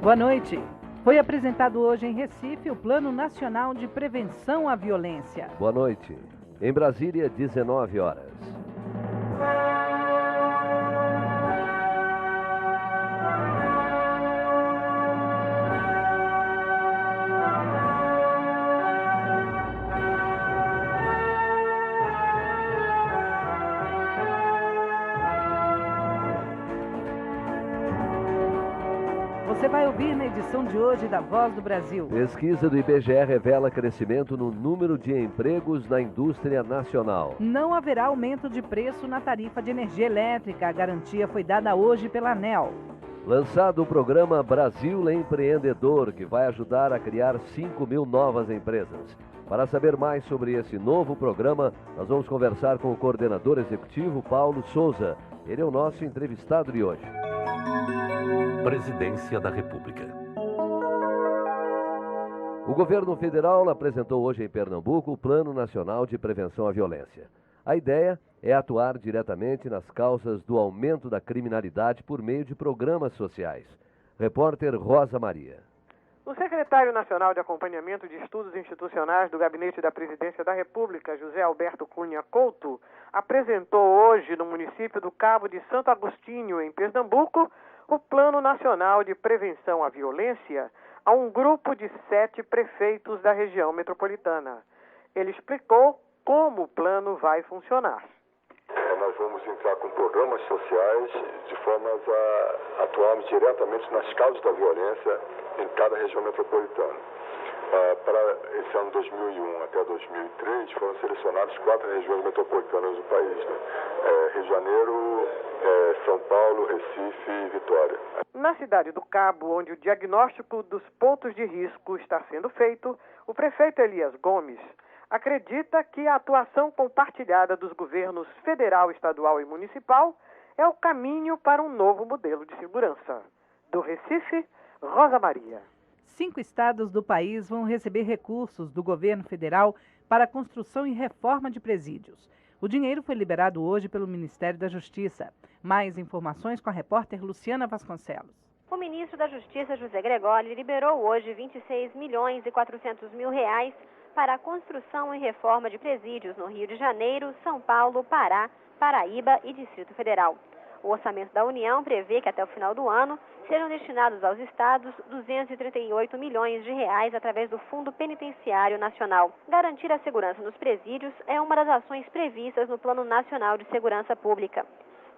Boa noite. Foi apresentado hoje em Recife o Plano Nacional de Prevenção à Violência. Boa noite. Em Brasília, 19 horas. Você vai ouvir na edição de hoje da Voz do Brasil. Pesquisa do IBGE revela crescimento no número de empregos na indústria nacional. Não haverá aumento de preço na tarifa de energia elétrica. A garantia foi dada hoje pela ANEEL. Lançado o programa Brasil Empreendedor, que vai ajudar a criar 5.000 novas empresas. Para saber mais sobre esse novo programa, nós vamos conversar com o coordenador executivo, Paulo Souza. Ele é o nosso entrevistado de hoje. Presidência da República. O governo federal apresentou hoje em Pernambuco o Plano Nacional de Prevenção à Violência. A ideia é atuar diretamente nas causas do aumento da criminalidade por meio de programas sociais. Repórter Rosa Maria. O secretário nacional de Acompanhamento de Estudos Institucionais do Gabinete da Presidência da República, José Alberto Cunha Couto, apresentou hoje no município do Cabo de Santo Agostinho, em Pernambuco, o Plano Nacional de Prevenção à Violência a um grupo de 7 prefeitos da região metropolitana. Ele explicou como o plano vai funcionar. Nós vamos entrar com programas sociais de forma a atuarmos diretamente nas causas da violência em cada região metropolitana. Para esse ano 2001 até 2003, foram selecionadas 4 regiões metropolitanas do país, né? Rio de Janeiro, São Paulo, Recife e Vitória. Na cidade do Cabo, onde o diagnóstico dos pontos de risco está sendo feito, o prefeito Elias Gomes acredita que a atuação compartilhada dos governos federal, estadual e municipal é o caminho para um novo modelo de segurança. Do Recife, Rosa Maria. 5 estados do país vão receber recursos do governo federal para a construção e reforma de presídios. O dinheiro foi liberado hoje pelo Ministério da Justiça. Mais informações com a repórter Luciana Vasconcelos. O ministro da Justiça, José Gregório, liberou hoje 26 milhões e 400 mil reais para a construção e reforma de presídios no Rio de Janeiro, São Paulo, Pará, Paraíba e Distrito Federal. O orçamento da União prevê que até o final do ano serão destinados aos estados 238 milhões de reais através do Fundo Penitenciário Nacional. Garantir a segurança nos presídios é uma das ações previstas no Plano Nacional de Segurança Pública.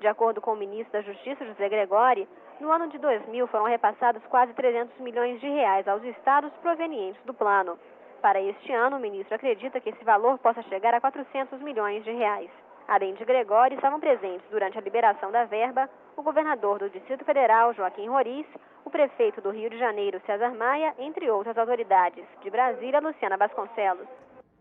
De acordo com o ministro da Justiça, José Gregório, no ano de 2000 foram repassados quase 300 milhões de reais aos estados provenientes do plano. Para este ano, o ministro acredita que esse valor possa chegar a 400 milhões de reais. Além de Gregório, estavam presentes durante a liberação da verba o governador do Distrito Federal, Joaquim Roriz, o prefeito do Rio de Janeiro, César Maia, entre outras autoridades. De Brasília, Luciana Vasconcelos.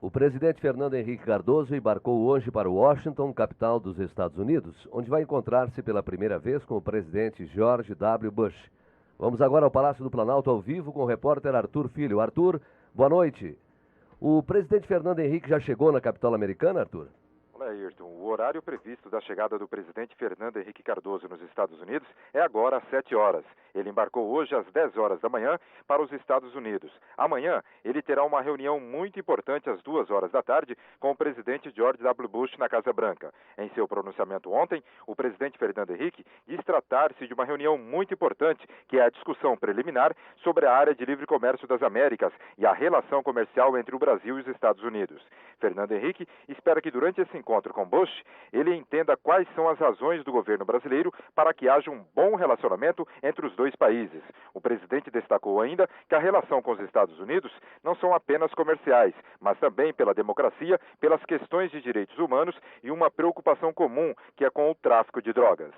O presidente Fernando Henrique Cardoso embarcou hoje para Washington, capital dos Estados Unidos, onde vai encontrar-se pela primeira vez com o presidente George W. Bush. Vamos agora ao Palácio do Planalto ao vivo com o repórter Arthur Filho. Arthur, boa noite. O presidente Fernando Henrique já chegou na capital americana, Arthur? Olá, Ayrton. O horário previsto da chegada do presidente Fernando Henrique Cardoso nos Estados Unidos é agora às 7 horas. Ele embarcou hoje às 10 horas da manhã para os Estados Unidos. Amanhã, ele terá uma reunião muito importante às 2 horas da tarde com o presidente George W. Bush na Casa Branca. Em seu pronunciamento ontem, o presidente Fernando Henrique diz tratar-se de uma reunião muito importante, que é a discussão preliminar sobre a área de livre comércio das Américas e a relação comercial entre o Brasil e os Estados Unidos. Fernando Henrique espera que durante esse encontro com Bush, ele entenda quais são as razões do governo brasileiro para que haja um bom relacionamento entre os dois países. O presidente destacou ainda que a relação com os Estados Unidos não são apenas comerciais, mas também pela democracia, pelas questões de direitos humanos e uma preocupação comum, que é com o tráfico de drogas.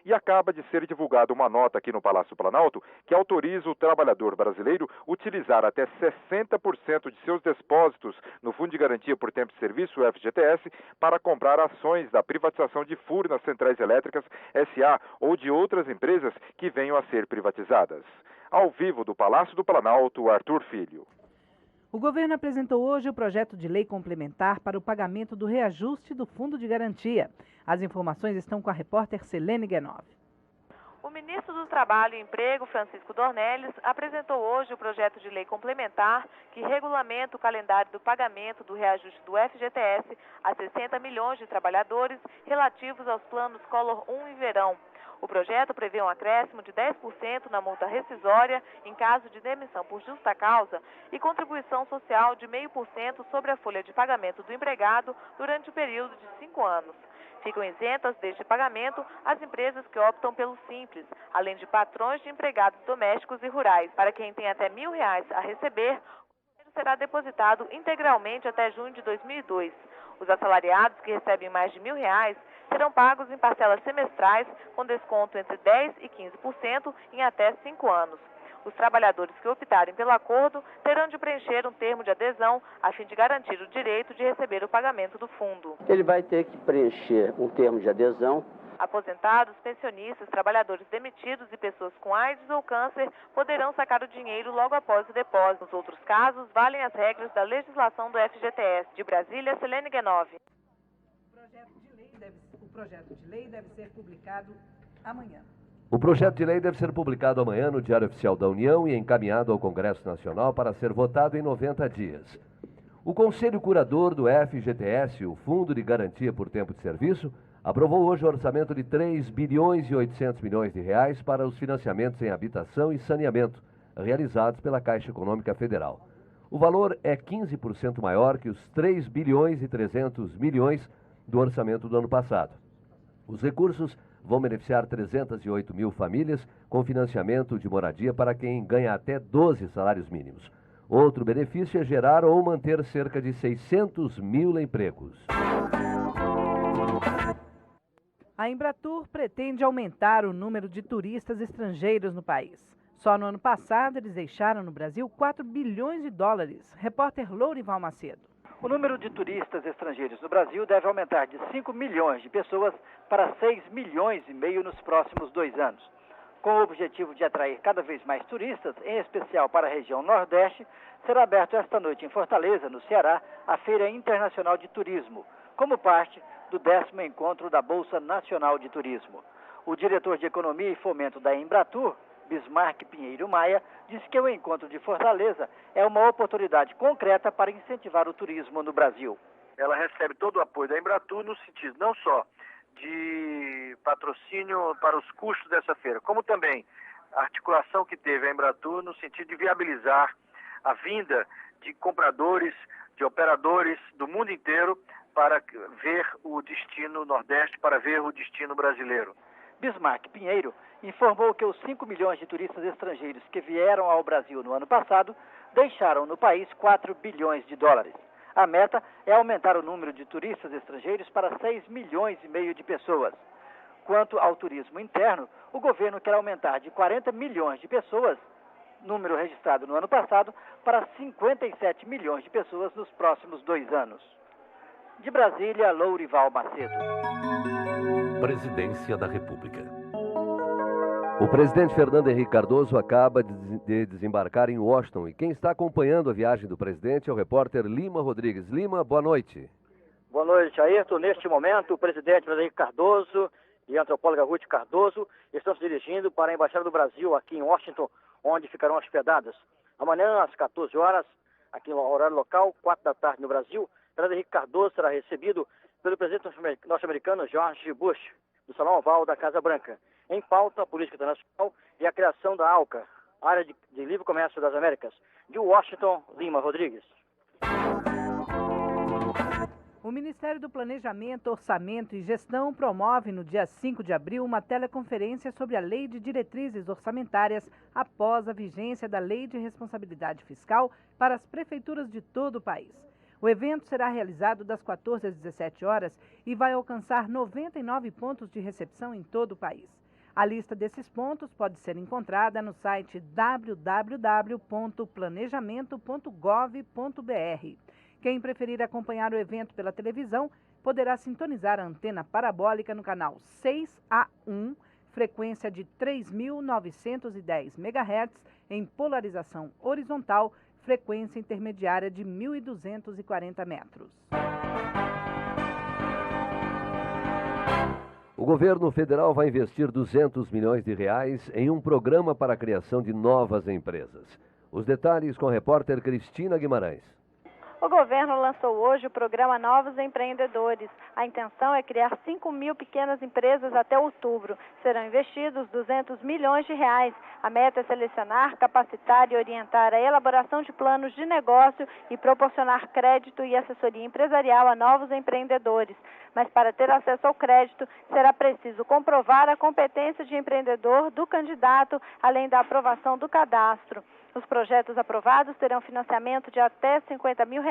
E acaba de ser divulgada uma nota aqui no Palácio Planalto que autoriza o trabalhador brasileiro utilizar até 60% de seus depósitos no Fundo de Garantia por Tempo de Serviço, o FGTS, para comprar ações da privatização de Furnas Centrais Elétricas S.A. ou de outras empresas que venham a ser privatizadas. Ao vivo do Palácio do Planalto, Arthur Filho. O governo apresentou hoje o projeto de lei complementar para o pagamento do reajuste do Fundo de Garantia. As informações estão com a repórter Selene Guenove. O ministro do Trabalho e Emprego, Francisco Dornelles, apresentou hoje o projeto de lei complementar que regulamenta o calendário do pagamento do reajuste do FGTS a 60 milhões de trabalhadores relativos aos planos Collor 1 e Verão. O projeto prevê um acréscimo de 10% na multa rescisória em caso de demissão por justa causa e contribuição social de 0,5% sobre a folha de pagamento do empregado durante o período de 5 anos. Ficam isentas deste pagamento as empresas que optam pelo Simples, além de patrões de empregados domésticos e rurais. Para quem tem até R$1.000 a receber, o dinheiro será depositado integralmente até junho de 2002. Os assalariados que recebem mais de R$1.000 serão pagos em parcelas semestrais com desconto entre 10% e 15% em até 5 anos. Os trabalhadores que optarem pelo acordo terão de preencher um termo de adesão a fim de garantir o direito de receber o pagamento do fundo. Ele vai ter que preencher um termo de adesão. Aposentados, pensionistas, trabalhadores demitidos e pessoas com AIDS ou câncer poderão sacar o dinheiro logo após o depósito. Nos outros casos, valem as regras da legislação do FGTS. De Brasília, Selene Guenove. O projeto de lei deve ser publicado amanhã. O projeto de lei deve ser publicado amanhã no Diário Oficial da União e encaminhado ao Congresso Nacional para ser votado em 90 dias. O Conselho Curador do FGTS, o Fundo de Garantia por Tempo de Serviço, aprovou hoje o orçamento de 3 bilhões e 800 milhões de reais para os financiamentos em habitação e saneamento, realizados pela Caixa Econômica Federal. O valor é 15% maior que os 3 bilhões e 300 milhões do orçamento do ano passado. Os recursos vão beneficiar 308 mil famílias com financiamento de moradia para quem ganha até 12 salários mínimos. Outro benefício é gerar ou manter cerca de 600 mil empregos. A Embratur pretende aumentar o número de turistas estrangeiros no país. Só no ano passado, eles deixaram no Brasil 4 bilhões de dólares. Repórter Lourival Macedo. O número de turistas estrangeiros no Brasil deve aumentar de 5 milhões de pessoas para 6 milhões e meio nos próximos 2 anos. Com o objetivo de atrair cada vez mais turistas, em especial para a região Nordeste, será aberto esta noite em Fortaleza, no Ceará, a Feira Internacional de Turismo, como parte do 10º encontro da Bolsa Nacional de Turismo. O diretor de Economia e Fomento da Embratur, Bismarck Pinheiro Maia, disse que o encontro de Fortaleza é uma oportunidade concreta para incentivar o turismo no Brasil. Ela recebe todo o apoio da Embratur no sentido não só de patrocínio para os custos dessa feira, como também a articulação que teve a Embratur no sentido de viabilizar a vinda de compradores, de operadores do mundo inteiro para ver o destino Nordeste, para ver o destino brasileiro. Bismarck Pinheiro informou que os 5 milhões de turistas estrangeiros que vieram ao Brasil no ano passado deixaram no país 4 bilhões de dólares. A meta é aumentar o número de turistas estrangeiros para 6 milhões e meio de pessoas. Quanto ao turismo interno, o governo quer aumentar de 40 milhões de pessoas, número registrado no ano passado, para 57 milhões de pessoas nos próximos 2 anos. De Brasília, Lourival Macedo. Presidência da República. O presidente Fernando Henrique Cardoso acaba de desembarcar em Washington e quem está acompanhando a viagem do presidente é o repórter Lima Rodrigues. Lima, boa noite. Boa noite, Ayrton. Neste momento, o presidente Fernando Henrique Cardoso e a antropóloga Ruth Cardoso estão se dirigindo para a Embaixada do Brasil aqui em Washington, onde ficarão hospedadas. Amanhã, às 14 horas, aqui no horário local, 4 da tarde no Brasil, Fernando Henrique Cardoso será recebido pelo presidente norte-americano George Bush, do Salão Oval da Casa Branca. Em pauta, a política internacional e a criação da ALCA, Área de Livre Comércio das Américas. De Washington, Lima Rodrigues. O Ministério do Planejamento, Orçamento e Gestão promove no dia 5 de abril uma teleconferência sobre a Lei de Diretrizes Orçamentárias após a vigência da Lei de Responsabilidade Fiscal para as prefeituras de todo o país. O evento será realizado das 14 às 17 horas e vai alcançar 99 pontos de recepção em todo o país. A lista desses pontos pode ser encontrada no site www.planejamento.gov.br. Quem preferir acompanhar o evento pela televisão poderá sintonizar a antena parabólica no canal 6A1, frequência de 3.910 MHz, em polarização horizontal, frequência intermediária de 1.240 metros. O governo federal vai investir 200 milhões de reais em um programa para a criação de novas empresas. Os detalhes com a repórter Cristina Guimarães. O governo lançou hoje o programa Novos Empreendedores. A intenção é criar 5.000 pequenas empresas até outubro. Serão investidos 200 milhões de reais. A meta é selecionar, capacitar e orientar a elaboração de planos de negócio e proporcionar crédito e assessoria empresarial a novos empreendedores. Mas para ter acesso ao crédito, será preciso comprovar a competência de empreendedor do candidato, além da aprovação do cadastro. Os projetos aprovados terão financiamento de até R$50 mil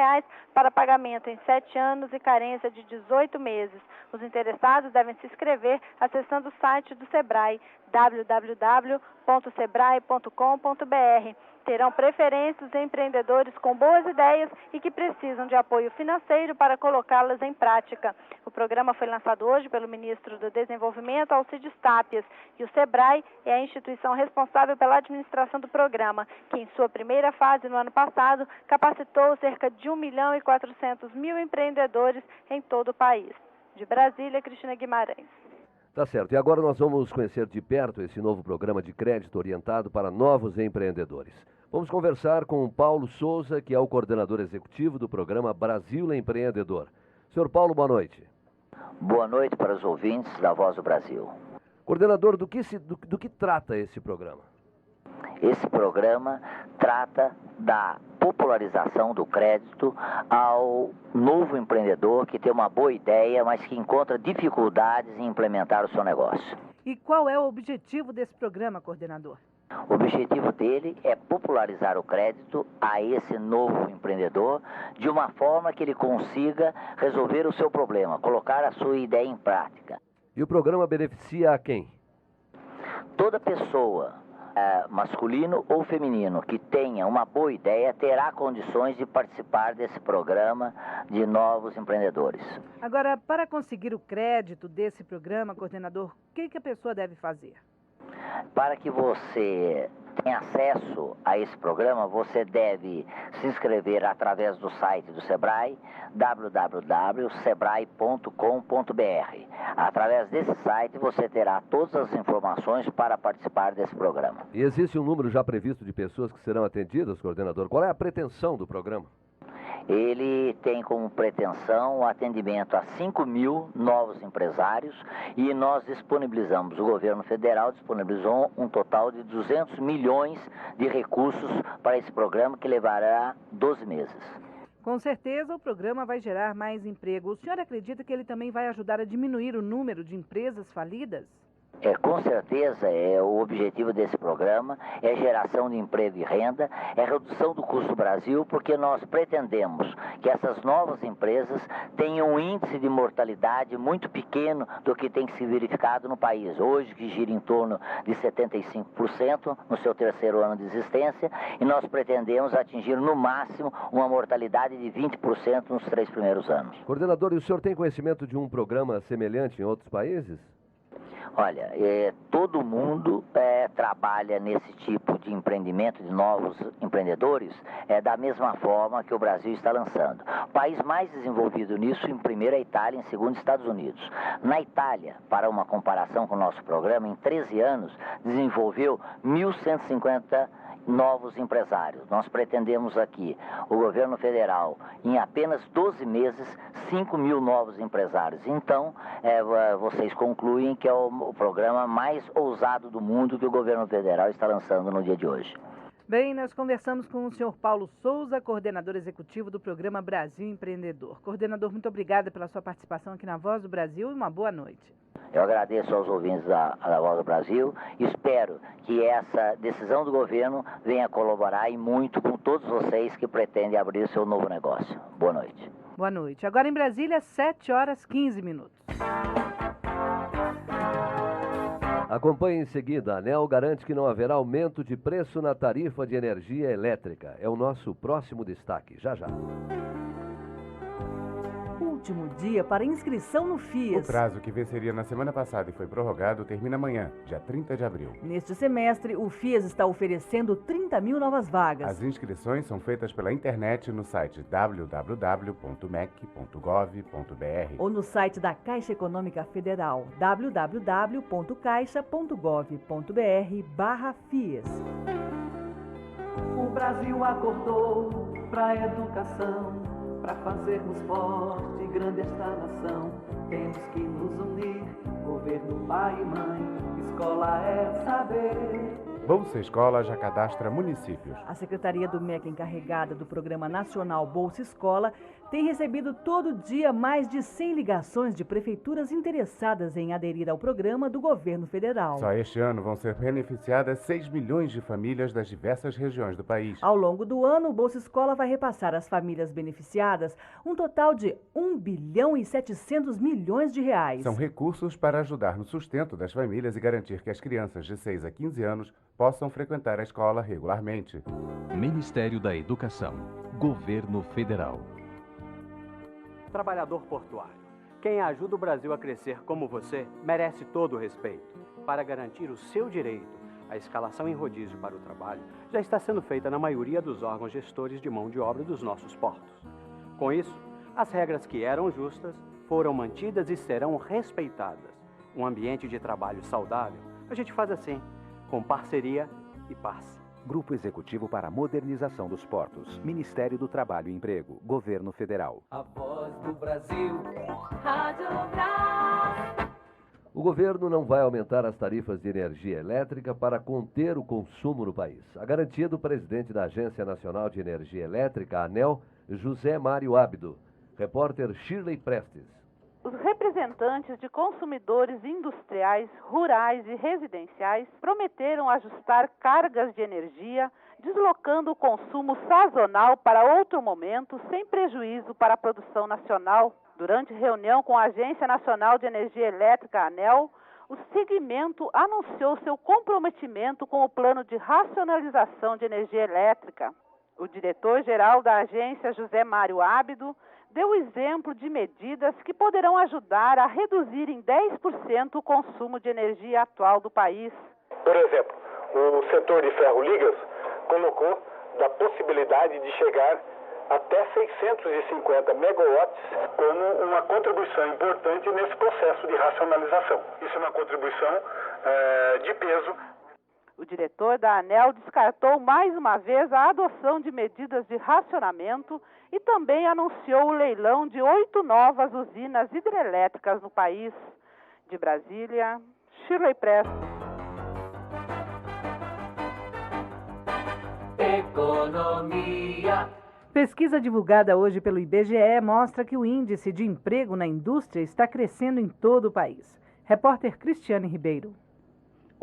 para pagamento em 7 anos e carência de 18 meses. Os interessados devem se inscrever acessando o site do Sebrae, www.sebrae.com.br. Terão preferência os empreendedores com boas ideias e que precisam de apoio financeiro para colocá-las em prática. O programa foi lançado hoje pelo ministro do Desenvolvimento, Alcides Tápias, e o Sebrae é a instituição responsável pela administração do programa, que em sua primeira fase no ano passado capacitou cerca de 1.400.000 empreendedores em todo o país. De Brasília, Cristina Guimarães. Tá certo. E agora nós vamos conhecer de perto esse novo programa de crédito orientado para novos empreendedores. Vamos conversar com o Paulo Souza, que é o coordenador executivo do programa Brasil Empreendedor. Senhor Paulo, boa noite. Boa noite para os ouvintes da Voz do Brasil. Coordenador, do que trata esse programa? Esse programa trata da popularização do crédito ao novo empreendedor que tem uma boa ideia, mas que encontra dificuldades em implementar o seu negócio. E qual é o objetivo desse programa, coordenador? O objetivo dele é popularizar o crédito a esse novo empreendedor de uma forma que ele consiga resolver o seu problema, colocar a sua ideia em prática. E o programa beneficia a quem? Toda pessoa, masculino ou feminino, que tenha uma boa ideia, terá condições de participar desse programa de novos empreendedores. Agora, para conseguir o crédito desse programa, coordenador, o que a pessoa deve fazer? Para que você tenha acesso a esse programa, você deve se inscrever através do site do Sebrae, www.sebrae.com.br. Através desse site você terá todas as informações para participar desse programa. E existe um número já previsto de pessoas que serão atendidas, coordenador? Qual é a pretensão do programa? Ele tem como pretensão o atendimento a 5.000 novos empresários e nós disponibilizamos, o governo federal disponibilizou um total de 200 milhões de recursos para esse programa que levará 12 meses. Com certeza o programa vai gerar mais emprego. O senhor acredita que ele também vai ajudar a diminuir o número de empresas falidas? Com certeza, o objetivo desse programa é geração de emprego e renda, é redução do custo do Brasil, porque nós pretendemos que essas novas empresas tenham um índice de mortalidade muito pequeno do que tem se verificado no país. Hoje, que gira em torno de 75% no seu terceiro ano de existência, e nós pretendemos atingir no máximo uma mortalidade de 20% nos 3 primeiros anos. Coordenador, e o senhor tem conhecimento de um programa semelhante em outros países? Olha, todo mundo trabalha nesse tipo de empreendimento de novos empreendedores da mesma forma que o Brasil está lançando. O país mais desenvolvido nisso, em primeiro, é a Itália, em segundo, Estados Unidos. Na Itália, para uma comparação com o nosso programa, em 13 anos, desenvolveu 1.150 novos empresários. Nós pretendemos aqui, o governo federal, em apenas 12 meses, 5.000 novos empresários. Então, vocês concluem que é o programa mais ousado do mundo que o governo federal está lançando no dia de hoje. Bem, nós conversamos com o senhor Paulo Souza, coordenador executivo do programa Brasil Empreendedor. Coordenador, muito obrigada pela sua participação aqui na Voz do Brasil e uma boa noite. Eu agradeço aos ouvintes da Voz do Brasil e espero que essa decisão do governo venha colaborar e muito com todos vocês que pretendem abrir seu novo negócio. Boa noite. Boa noite. Agora em Brasília, 7h15. Acompanhe em seguida. A ANEEL garante que não haverá aumento de preço na tarifa de energia elétrica. É o nosso próximo destaque. Já, já. O último dia para inscrição no FIES. O prazo que venceria na semana passada e foi prorrogado termina amanhã, dia 30 de abril. Neste semestre, o FIES está oferecendo 30 mil novas vagas. As inscrições são feitas pela internet no site www.mec.gov.br ou no site da Caixa Econômica Federal, www.caixa.gov.br/FIES. O Brasil acordou pra educação, pra fazermos forte e grande esta nação. Temos que nos unir, governo, pai e mãe, escola é saber. Bolsa Escola já cadastra municípios. A Secretaria do MEC, encarregada do Programa Nacional Bolsa Escola, tem recebido todo dia mais de 100 ligações de prefeituras interessadas em aderir ao programa do governo federal. Só este ano vão ser beneficiadas 6 milhões de famílias das diversas regiões do país. Ao longo do ano, o Bolsa Escola vai repassar às famílias beneficiadas um total de 1 bilhão e 700 milhões de reais. São recursos para ajudar no sustento das famílias e garantir que as crianças de 6 a 15 anos possam frequentar a escola regularmente. Ministério da Educação, Governo Federal. Trabalhador portuário. Quem ajuda o Brasil a crescer como você merece todo o respeito. Para garantir o seu direito, a escalação em rodízio para o trabalho já está sendo feita na maioria dos órgãos gestores de mão de obra dos nossos portos. Com isso, as regras que eram justas foram mantidas e serão respeitadas. Um ambiente de trabalho saudável, a gente faz assim, com parceria e paz. Grupo Executivo para a Modernização dos Portos. Ministério do Trabalho e Emprego. Governo Federal. A voz do Brasil. Rádio Brás. O governo não vai aumentar as tarifas de energia elétrica para conter o consumo no país. A garantia do presidente da Agência Nacional de Energia Elétrica, ANEEL, José Mário Ábido. Repórter Shirley Prestes. Os representantes de consumidores industriais, rurais e residenciais prometeram ajustar cargas de energia, deslocando o consumo sazonal para outro momento, sem prejuízo para a produção nacional. Durante reunião com a Agência Nacional de Energia Elétrica, ANEEL, o segmento anunciou seu comprometimento com o plano de racionalização de energia elétrica. O diretor-geral da agência, José Mário Ábido, deu exemplo de medidas que poderão ajudar a reduzir em 10% o consumo de energia atual do país. Por exemplo, o setor de ferro-ligas colocou da possibilidade de chegar até 650 megawatts como uma contribuição importante nesse processo de racionalização. Isso é uma contribuição de peso. O diretor da ANEEL descartou mais uma vez a adoção de medidas de racionamento e também anunciou o leilão de 8 novas usinas hidrelétricas no país. De Brasília, Shirley Prestes. Economia. Pesquisa divulgada hoje pelo IBGE mostra que o índice de emprego na indústria está crescendo em todo o país. Repórter Cristiane Ribeiro.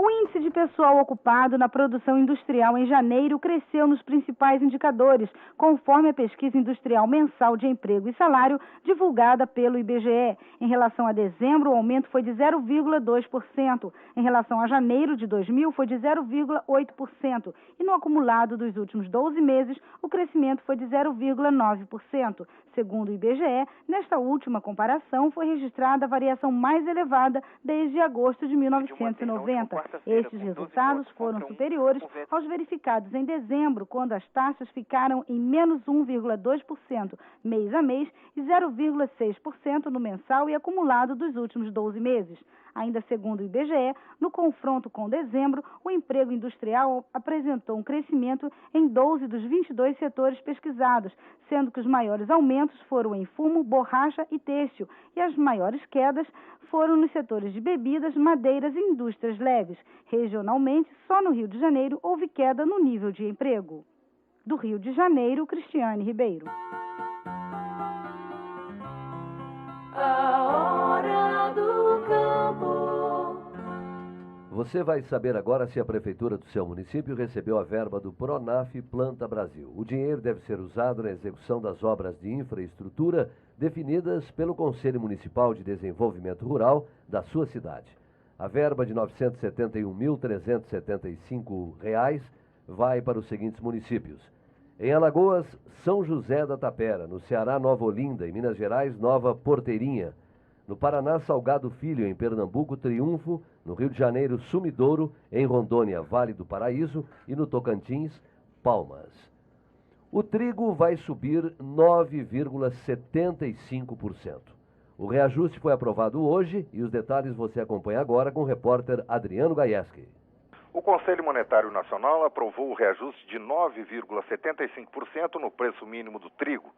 O índice de pessoal ocupado na produção industrial em janeiro cresceu nos principais indicadores, conforme a pesquisa industrial mensal de emprego e salário divulgada pelo IBGE. Em relação a dezembro, o aumento foi de 0,2%. Em relação a janeiro de 2000, foi de 0,8%. E no acumulado dos últimos 12 meses, o crescimento foi de 0,9%. Segundo o IBGE, nesta última comparação foi registrada a variação mais elevada desde agosto de 1990. Estes resultados foram superiores aos verificados em dezembro, quando as taxas ficaram em menos 1,2% mês a mês e 0,6% no mensal e acumulado dos últimos 12 meses. Ainda segundo o IBGE, no confronto com dezembro, o emprego industrial apresentou um crescimento em 12 dos 22 setores pesquisados, sendo que os maiores aumentos foram em fumo, borracha e têxtil, e as maiores quedas foram nos setores de bebidas, madeiras e indústrias leves. Regionalmente, só no Rio de Janeiro houve queda no nível de emprego. Do Rio de Janeiro, Cristiane Ribeiro. A hora do campo. Você vai saber agora se a prefeitura do seu município recebeu a verba do Pronaf Planta Brasil. O dinheiro deve ser usado na execução das obras de infraestrutura definidas pelo Conselho Municipal de Desenvolvimento Rural da sua cidade. A verba de R$ 971.375 vai para os seguintes municípios: Em Alagoas, São José da Tapera. No Ceará, Nova Olinda. Em Minas Gerais, Nova Porteirinha. No Paraná, Salgado Filho. Em Pernambuco, Triunfo. No Rio de Janeiro, Sumidouro. Em Rondônia, Vale do Paraíso. E no Tocantins, Palmas. O trigo vai subir 9,75%. O reajuste foi aprovado hoje e os detalhes você acompanha agora com o repórter Adriano Gaieski. O Conselho Monetário Nacional aprovou o reajuste de 9,75% no preço mínimo do trigo.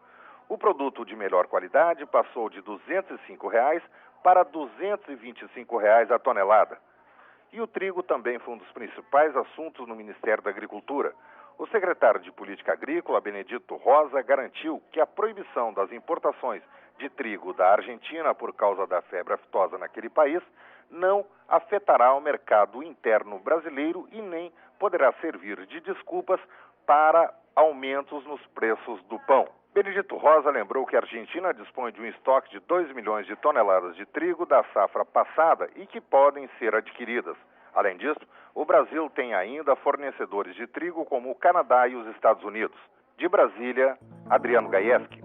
O produto de melhor qualidade passou de R$ 205 para R$ 225 a tonelada. E o trigo também foi um dos principais assuntos no Ministério da Agricultura. O secretário de Política Agrícola, Benedito Rosa, garantiu que a proibição das importações de trigo da Argentina por causa da febre aftosa naquele país não afetará o mercado interno brasileiro e nem poderá servir de desculpas para aumentos nos preços do pão. Benedito Rosa lembrou que a Argentina dispõe de um estoque de 2 milhões de toneladas de trigo da safra passada e que podem ser adquiridas. Além disso, o Brasil tem ainda fornecedores de trigo como o Canadá e os Estados Unidos. De Brasília, Adriano Gaieski.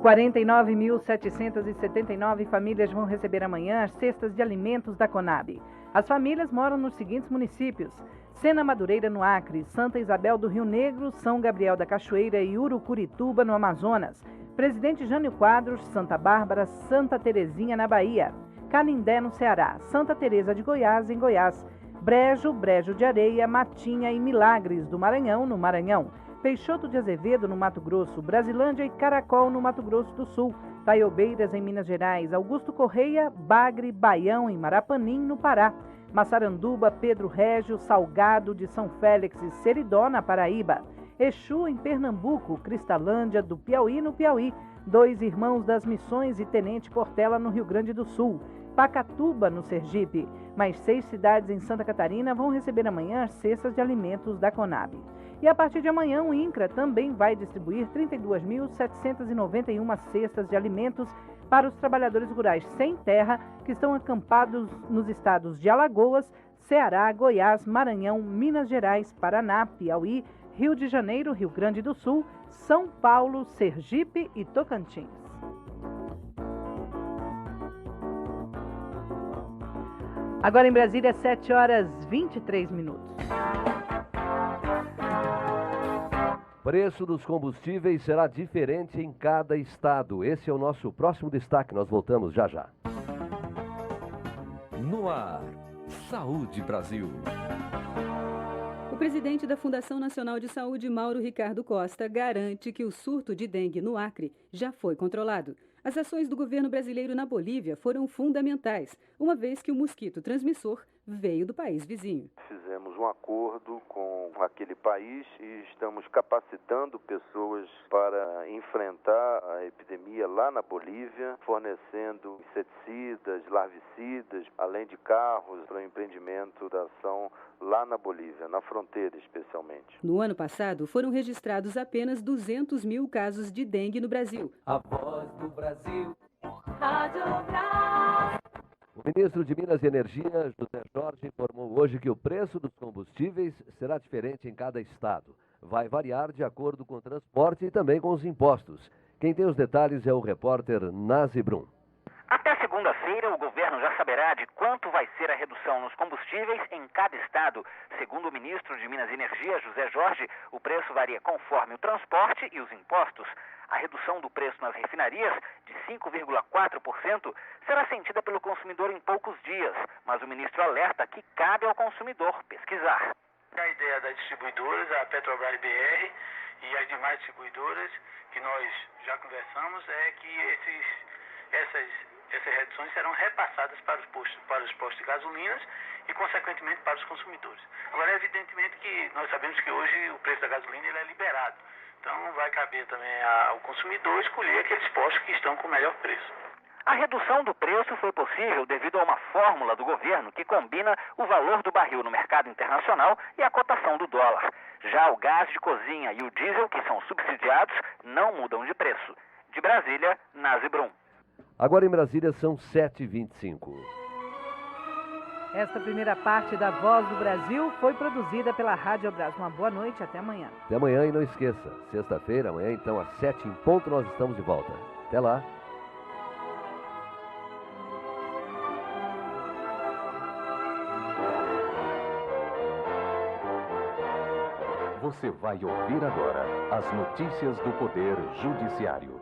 49.779 famílias vão receber amanhã as cestas de alimentos da Conab. As famílias moram nos seguintes municípios: Sena Madureira, no Acre, Santa Isabel do Rio Negro, São Gabriel da Cachoeira e Urucurituba, no Amazonas, Presidente Jânio Quadros, Santa Bárbara, Santa Terezinha, na Bahia, Canindé, no Ceará, Santa Teresa de Goiás, em Goiás, Brejo, Brejo de Areia, Matinha e Milagres do Maranhão, no Maranhão, Peixoto de Azevedo, no Mato Grosso, Brasilândia e Caracol, no Mato Grosso do Sul, Taiobeiras, em Minas Gerais, Augusto Correia, Bagre, Baião, em Marapanim, no Pará, Massaranduba, Pedro Régio, Salgado de São Félix e Seridó, na Paraíba, Exu, em Pernambuco, Cristalândia do Piauí, no Piauí, Dois Irmãos das Missões e Tenente Portela, no Rio Grande do Sul, Pacatuba, no Sergipe. Mais 6 cidades em Santa Catarina vão receber amanhã as cestas de alimentos da Conab. E a partir de amanhã, o INCRA também vai distribuir 32.791 cestas de alimentos para os trabalhadores rurais sem terra que estão acampados nos estados de Alagoas, Ceará, Goiás, Maranhão, Minas Gerais, Paraná, Piauí, Rio de Janeiro, Rio Grande do Sul, São Paulo, Sergipe e Tocantins. Agora em Brasília, 7h23. Preço dos combustíveis será diferente em cada estado. Esse é o nosso próximo destaque. Nós voltamos já já. No ar, Saúde Brasil. O presidente da Fundação Nacional de Saúde, Mauro Ricardo Costa, garante que o surto de dengue no Acre já foi controlado. As ações do governo brasileiro na Bolívia foram fundamentais, uma vez que o mosquito transmissor veio do país vizinho. Fizemos um acordo com aquele país e estamos capacitando pessoas para enfrentar a epidemia lá na Bolívia, fornecendo inseticidas, larvicidas, além de carros para o empreendimento da ação lá na Bolívia, na fronteira especialmente. No ano passado, foram registrados apenas 200 mil casos de dengue no Brasil. A voz do Brasil, Rádio Brás. O ministro de Minas e Energia, José Jorge, informou hoje que o preço dos combustíveis será diferente em cada estado. Vai variar de acordo com o transporte e também com os impostos. Quem tem os detalhes é o repórter Nazi Brum. Até segunda-feira, o governo já saberá de quanto vai ser a redução nos combustíveis em cada estado. Segundo o ministro de Minas e Energia, José Jorge, o preço varia conforme o transporte e os impostos. A redução do preço nas refinarias, de 5,4%, será sentida pelo consumidor em poucos dias, mas o ministro alerta que cabe ao consumidor pesquisar. A ideia das distribuidoras, a Petrobras BR e as demais distribuidoras que nós já conversamos, é que essas reduções serão repassadas para os postos de gasolinas e, consequentemente, para os consumidores. Agora, evidentemente que nós sabemos que hoje o preço da gasolina ele é liberado. Então, vai caber também ao consumidor escolher aqueles postos que estão com o melhor preço. A redução do preço foi possível devido a uma fórmula do governo que combina o valor do barril no mercado internacional e a cotação do dólar. Já o gás de cozinha e o diesel, que são subsidiados, não mudam de preço. De Brasília, Nazi Brum. Agora em Brasília são 7h25. Esta primeira parte da Voz do Brasil foi produzida pela Rádio Brás. Uma boa noite, até amanhã. Até amanhã e não esqueça, sexta-feira, amanhã então às 7 em ponto nós estamos de volta. Até lá. Você vai ouvir agora as notícias do Poder Judiciário.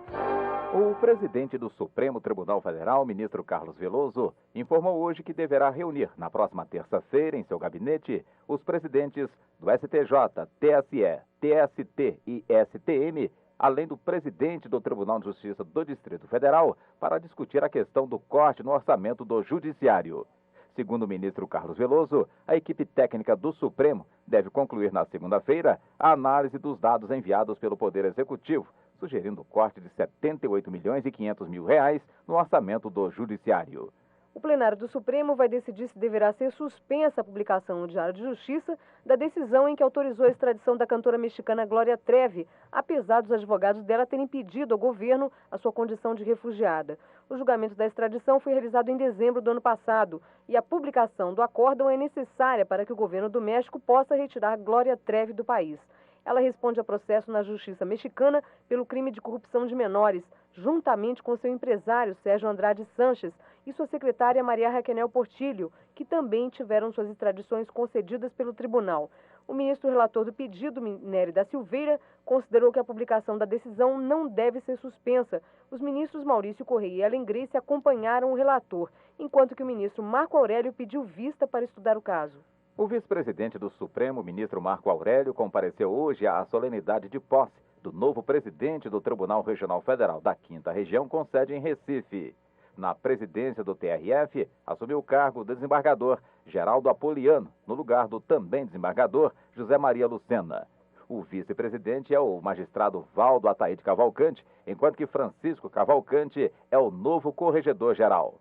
O presidente do Supremo Tribunal Federal, ministro Carlos Veloso, informou hoje que deverá reunir na próxima terça-feira em seu gabinete os presidentes do STJ, TSE, TST e STM, além do presidente do Tribunal de Justiça do Distrito Federal, para discutir a questão do corte no orçamento do Judiciário. Segundo o ministro Carlos Veloso, a equipe técnica do Supremo deve concluir na segunda-feira a análise dos dados enviados pelo Poder Executivo, sugerindo o corte de R$ 78.500.000 no orçamento do Judiciário. O plenário do Supremo vai decidir se deverá ser suspensa a publicação no Diário de Justiça da decisão em que autorizou a extradição da cantora mexicana Glória Trevi, apesar dos advogados dela terem pedido ao governo a sua condição de refugiada. O julgamento da extradição foi realizado em dezembro do ano passado e a publicação do acórdão é necessária para que o governo do México possa retirar Glória Trevi do país. Ela responde a processo na Justiça mexicana pelo crime de corrupção de menores, juntamente com seu empresário Sérgio Andrade Sanches e sua secretária Maria Raquenel Portillo, que também tiveram suas extradições concedidas pelo tribunal. O ministro relator do pedido, Nery da Silveira, considerou que a publicação da decisão não deve ser suspensa. Os ministros Maurício Correia e Ellen Grace acompanharam o relator, enquanto que o ministro Marco Aurélio pediu vista para estudar o caso. O vice-presidente do Supremo, ministro Marco Aurélio, compareceu hoje à solenidade de posse do novo presidente do Tribunal Regional Federal da 5ª Região, com sede em Recife. Na presidência do TRF, assumiu o cargo o desembargador Geraldo Apoliano, no lugar do também desembargador José Maria Lucena. O vice-presidente é o magistrado Valdo Ataíde Cavalcante, enquanto que Francisco Cavalcante é o novo corregedor-geral.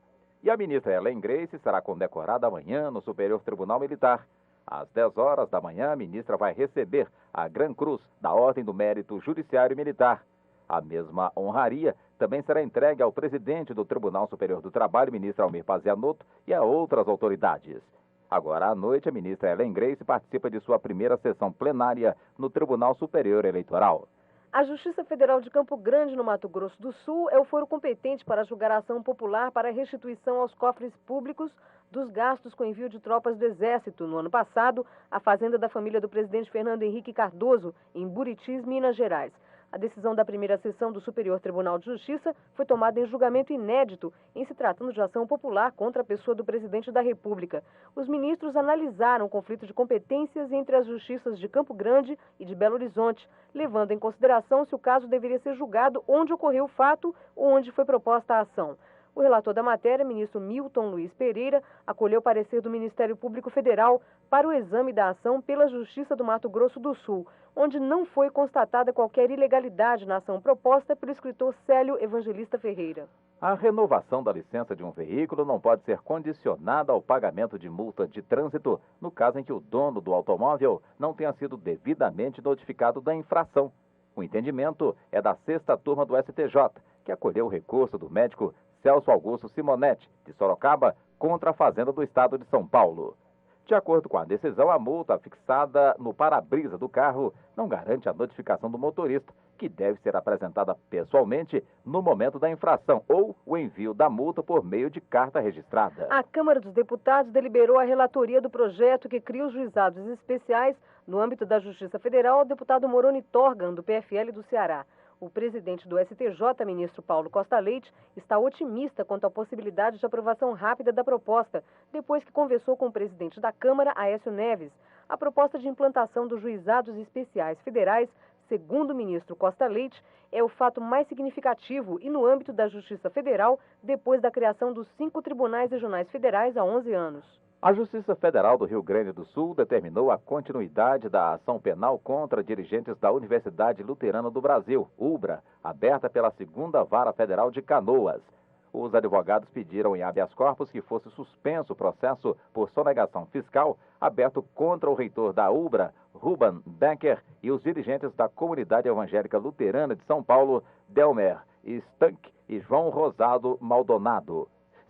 E a ministra Ellen Grace será condecorada amanhã no Superior Tribunal Militar. Às 10 horas da manhã, a ministra vai receber a Gran Cruz da Ordem do Mérito Judiciário Militar. A mesma honraria também será entregue ao presidente do Tribunal Superior do Trabalho, ministro Almir Pazianotto, e a outras autoridades. Agora à noite, a ministra Ellen Grace participa de sua primeira sessão plenária no Tribunal Superior Eleitoral. A Justiça Federal de Campo Grande, no Mato Grosso do Sul, é o foro competente para julgar a ação popular para restituição aos cofres públicos dos gastos com envio de tropas do Exército. No ano passado, a fazenda da família do presidente Fernando Henrique Cardoso, em Buritis, Minas Gerais. A decisão da primeira sessão do Superior Tribunal de Justiça foi tomada em julgamento inédito, em se tratando de ação popular contra a pessoa do presidente da República. Os ministros analisaram o conflito de competências entre as justiças de Campo Grande e de Belo Horizonte, levando em consideração se o caso deveria ser julgado onde ocorreu o fato ou onde foi proposta a ação. O relator da matéria, ministro Milton Luiz Pereira, acolheu o parecer do Ministério Público Federal para o exame da ação pela Justiça do Mato Grosso do Sul, onde não foi constatada qualquer ilegalidade na ação proposta pelo escritor Célio Evangelista Ferreira. A renovação da licença de um veículo não pode ser condicionada ao pagamento de multa de trânsito, no caso em que o dono do automóvel não tenha sido devidamente notificado da infração. O entendimento é da 6ª turma do STJ, que acolheu o recurso do médico Celso Augusto Simonetti, de Sorocaba, contra a Fazenda do Estado de São Paulo. De acordo com a decisão, a multa fixada no para-brisa do carro não garante a notificação do motorista, que deve ser apresentada pessoalmente no momento da infração ou o envio da multa por meio de carta registrada. A Câmara dos Deputados deliberou a relatoria do projeto que cria os juizados especiais no âmbito da Justiça Federal ao deputado Moroni Torgan, do PFL do Ceará. O presidente do STJ, ministro Paulo Costa Leite, está otimista quanto à possibilidade de aprovação rápida da proposta, depois que conversou com o presidente da Câmara, Aécio Neves. A proposta de implantação dos juizados especiais federais, segundo o ministro Costa Leite, é o fato mais significativo e no âmbito da Justiça Federal, depois da criação dos 5 tribunais regionais federais há 11 anos. A Justiça Federal do Rio Grande do Sul determinou a continuidade da ação penal contra dirigentes da Universidade Luterana do Brasil, UBRA, aberta pela 2ª Vara Federal de Canoas. Os advogados pediram em habeas corpus que fosse suspenso o processo por sonegação fiscal aberto contra o reitor da UBRA, Ruben Becker, e os dirigentes da Comunidade Evangélica Luterana de São Paulo, Delmer Stank e João Rosado Maldonado.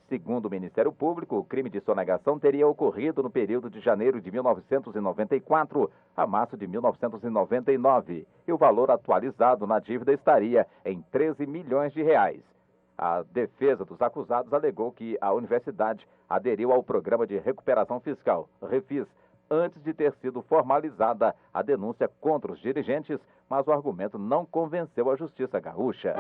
Segundo o Ministério Público, o crime de sonegação teria ocorrido no período de janeiro de 1994 a março de 1999 e o valor atualizado na dívida estaria em 13 milhões de reais. A defesa dos acusados alegou que a universidade aderiu ao Programa de Recuperação Fiscal, Refis, antes de ter sido formalizada a denúncia contra os dirigentes, mas o argumento não convenceu a Justiça Gaúcha.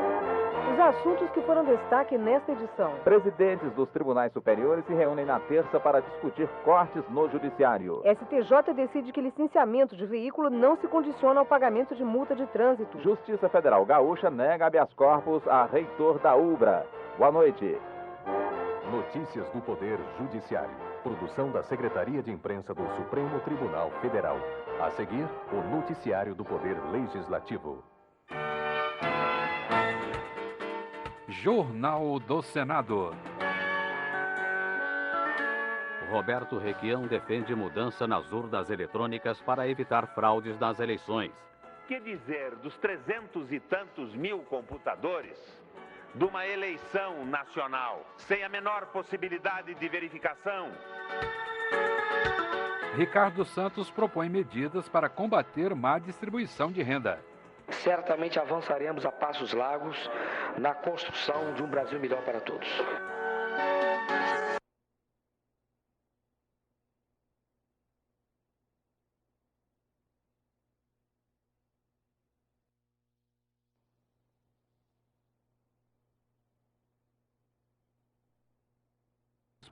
Os assuntos que foram destaque nesta edição. Presidentes dos tribunais superiores se reúnem na terça para discutir cortes no judiciário. STJ decide que licenciamento de veículo não se condiciona ao pagamento de multa de trânsito. Justiça Federal Gaúcha nega habeas corpus a reitor da UBRA. Boa noite. Notícias do Poder Judiciário. Produção da Secretaria de Imprensa do Supremo Tribunal Federal. A seguir, o Noticiário do Poder Legislativo. Jornal do Senado. Roberto Requião defende mudança nas urnas eletrônicas para evitar fraudes nas eleições. Que dizer dos 300 e tantos mil computadores de uma eleição nacional, sem a menor possibilidade de verificação? Ricardo Santos propõe medidas para combater má distribuição de renda. Certamente avançaremos a passos largos na construção de um Brasil melhor para todos.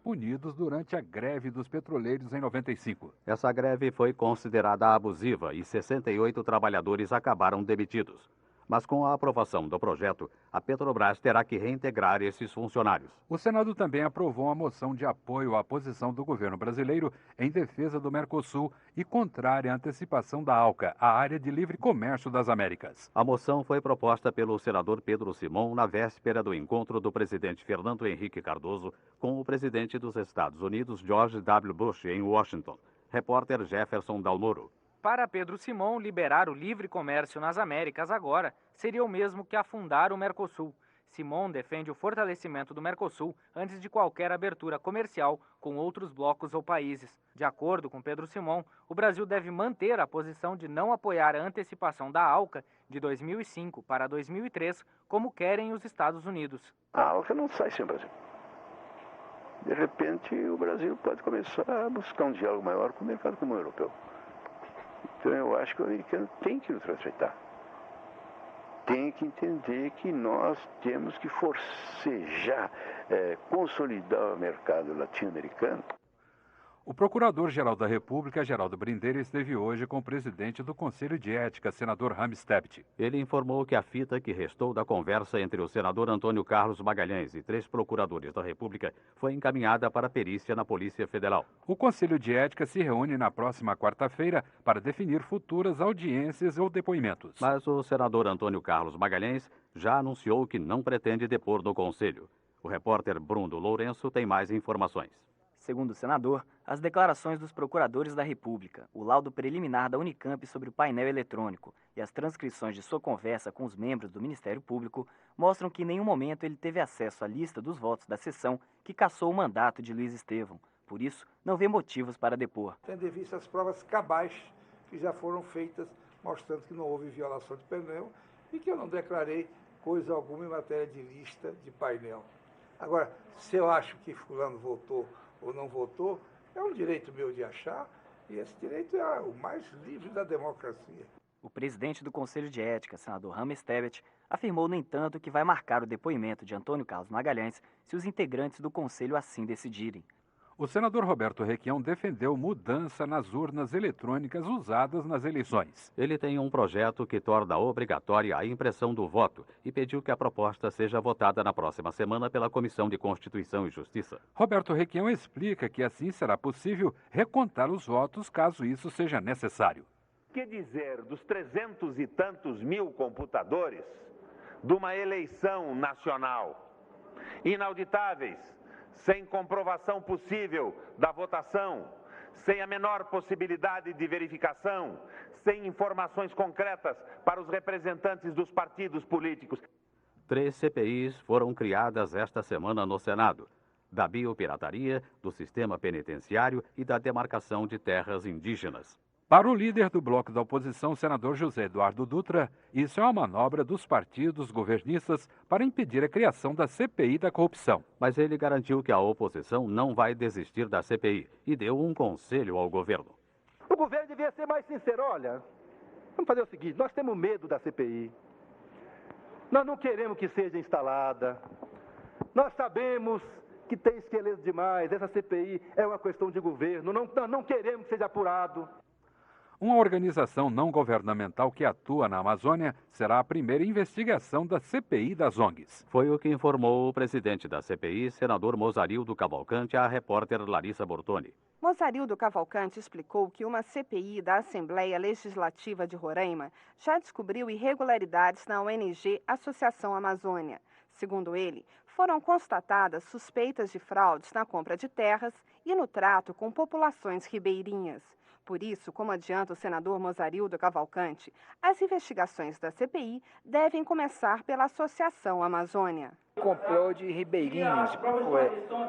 Punidos durante a greve dos petroleiros em 95. Essa greve foi considerada abusiva e 68 trabalhadores acabaram demitidos. Mas com a aprovação do projeto, a Petrobras terá que reintegrar esses funcionários. O Senado também aprovou uma moção de apoio à posição do governo brasileiro em defesa do Mercosul e contrária à antecipação da ALCA, a Área de Livre Comércio das Américas. A moção foi proposta pelo senador Pedro Simon na véspera do encontro do presidente Fernando Henrique Cardoso com o presidente dos Estados Unidos, George W. Bush, em Washington. Repórter Jefferson Dalmoro. Para Pedro Simon, liberar o livre comércio nas Américas agora seria o mesmo que afundar o Mercosul. Simon defende o fortalecimento do Mercosul antes de qualquer abertura comercial com outros blocos ou países. De acordo com Pedro Simon, o Brasil deve manter a posição de não apoiar a antecipação da ALCA de 2005 para 2003, como querem os Estados Unidos. A ALCA não sai sem o Brasil. De repente, o Brasil pode começar a buscar um diálogo maior com o mercado comum europeu. Então eu acho que o americano tem que nos respeitar. Tem que entender que nós temos que forcejar, consolidar o mercado latino-americano. O Procurador-Geral da República, Geraldo Brindeira, esteve hoje com o presidente do Conselho de Ética, senador Rames Tebet. Ele informou que a fita que restou da conversa entre o senador Antônio Carlos Magalhães e 3 procuradores da República foi encaminhada para a perícia na Polícia Federal. O Conselho de Ética se reúne na próxima quarta-feira para definir futuras audiências ou depoimentos. Mas o senador Antônio Carlos Magalhães já anunciou que não pretende depor no Conselho. O repórter Bruno Lourenço tem mais informações. Segundo o senador, as declarações dos procuradores da República, o laudo preliminar da Unicamp sobre o painel eletrônico e as transcrições de sua conversa com os membros do Ministério Público mostram que em nenhum momento ele teve acesso à lista dos votos da sessão que cassou o mandato de Luiz Estevão. Por isso, não vê motivos para depor. Tendo em vista as provas cabais que já foram feitas, mostrando que não houve violação de painel e que eu não declarei coisa alguma em matéria de lista de painel. Agora, se eu acho que fulano votou ou não votou, é um direito meu de achar, e esse direito é o mais livre da democracia. O presidente do Conselho de Ética, senador Rames Tebet, afirmou, no entanto, que vai marcar o depoimento de Antônio Carlos Magalhães se os integrantes do Conselho assim decidirem. O senador Roberto Requião defendeu mudança nas urnas eletrônicas usadas nas eleições. Ele tem um projeto que torna obrigatória a impressão do voto e pediu que a proposta seja votada na próxima semana pela Comissão de Constituição e Justiça. Roberto Requião explica que assim será possível recontar os votos caso isso seja necessário. Que dizer dos 300 e tantos mil computadores de uma eleição nacional? Inauditáveis, sem comprovação possível da votação, sem a menor possibilidade de verificação, sem informações concretas para os representantes dos partidos políticos. 3 CPIs foram criadas esta semana no Senado. da biopirataria, do sistema penitenciário e da demarcação de terras indígenas. Para o líder do bloco da oposição, senador José Eduardo Dutra, isso é uma manobra dos partidos governistas para impedir a criação da CPI da corrupção. Mas ele garantiu que a oposição não vai desistir da CPI e deu um conselho ao governo. O governo devia ser mais sincero. Olha, vamos fazer o seguinte, nós temos medo da CPI. Nós não queremos que seja instalada. Nós sabemos que tem esqueleto demais. Essa CPI é uma questão de governo. Nós não queremos que seja apurado. Uma organização não governamental que atua na Amazônia será a primeira investigação da CPI das ONGs. Foi o que informou o presidente da CPI, senador Mozarildo Cavalcante, à repórter Larissa Bortoni. Mozarildo Cavalcante explicou que uma CPI da Assembleia Legislativa de Roraima já descobriu irregularidades na ONG Associação Amazônia. Segundo ele, foram constatadas suspeitas de fraudes na compra de terras e no trato com populações ribeirinhas. Por isso, como adianta o senador Mozarildo Cavalcante, as investigações da CPI devem começar pela Associação Amazônia. Comprou de ribeirinhos,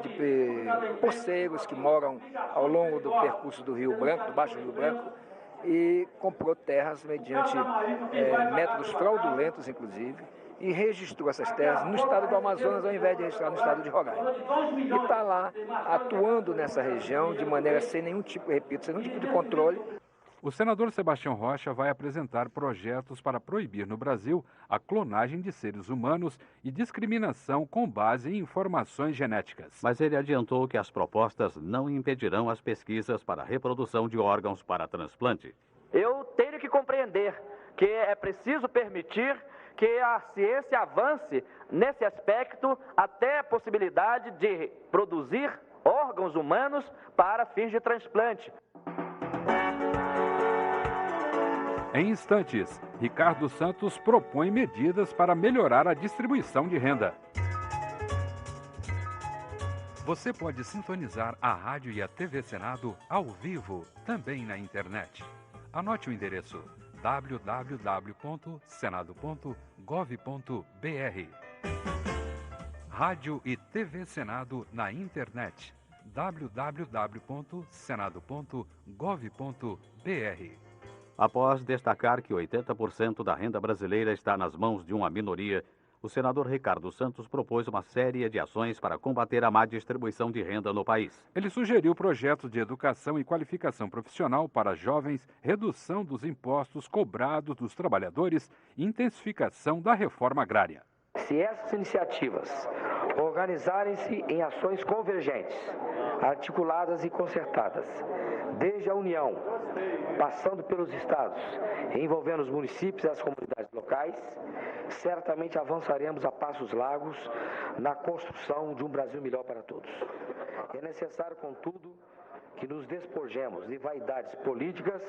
de poceiros que moram ao longo do percurso do Rio Branco, do Baixo Rio Branco, e comprou terras mediante métodos fraudulentos, inclusive, e registrou essas terras no estado do Amazonas ao invés de registrar no estado de Roraima. E está lá atuando nessa região de maneira sem nenhum tipo, repito, sem nenhum tipo de controle. O senador Sebastião Rocha vai apresentar projetos para proibir no Brasil a clonagem de seres humanos e discriminação com base em informações genéticas. Mas ele adiantou que as propostas não impedirão as pesquisas para a reprodução de órgãos para transplante. Eu tenho que compreender que é preciso permitir que a ciência avance nesse aspecto até a possibilidade de produzir órgãos humanos para fins de transplante. Em instantes, Ricardo Santos propõe medidas para melhorar a distribuição de renda. Você pode sintonizar a rádio e a TV Senado ao vivo, também na internet. Anote o endereço www.senado.gov.br. Rádio e TV Senado na internet www.senado.gov.br. Após destacar que 80% da renda brasileira está nas mãos de uma minoria, o senador Ricardo Santos propôs uma série de ações para combater a má distribuição de renda no país. Ele sugeriu projetos de educação e qualificação profissional para jovens, redução dos impostos cobrados dos trabalhadores e intensificação da reforma agrária. Se essas iniciativas organizarem-se em ações convergentes, articuladas e concertadas, desde a União, passando pelos estados, envolvendo os municípios e as comunidades locais, certamente avançaremos a passos largos na construção de um Brasil melhor para todos. É necessário, contudo, que nos despojemos de vaidades políticas.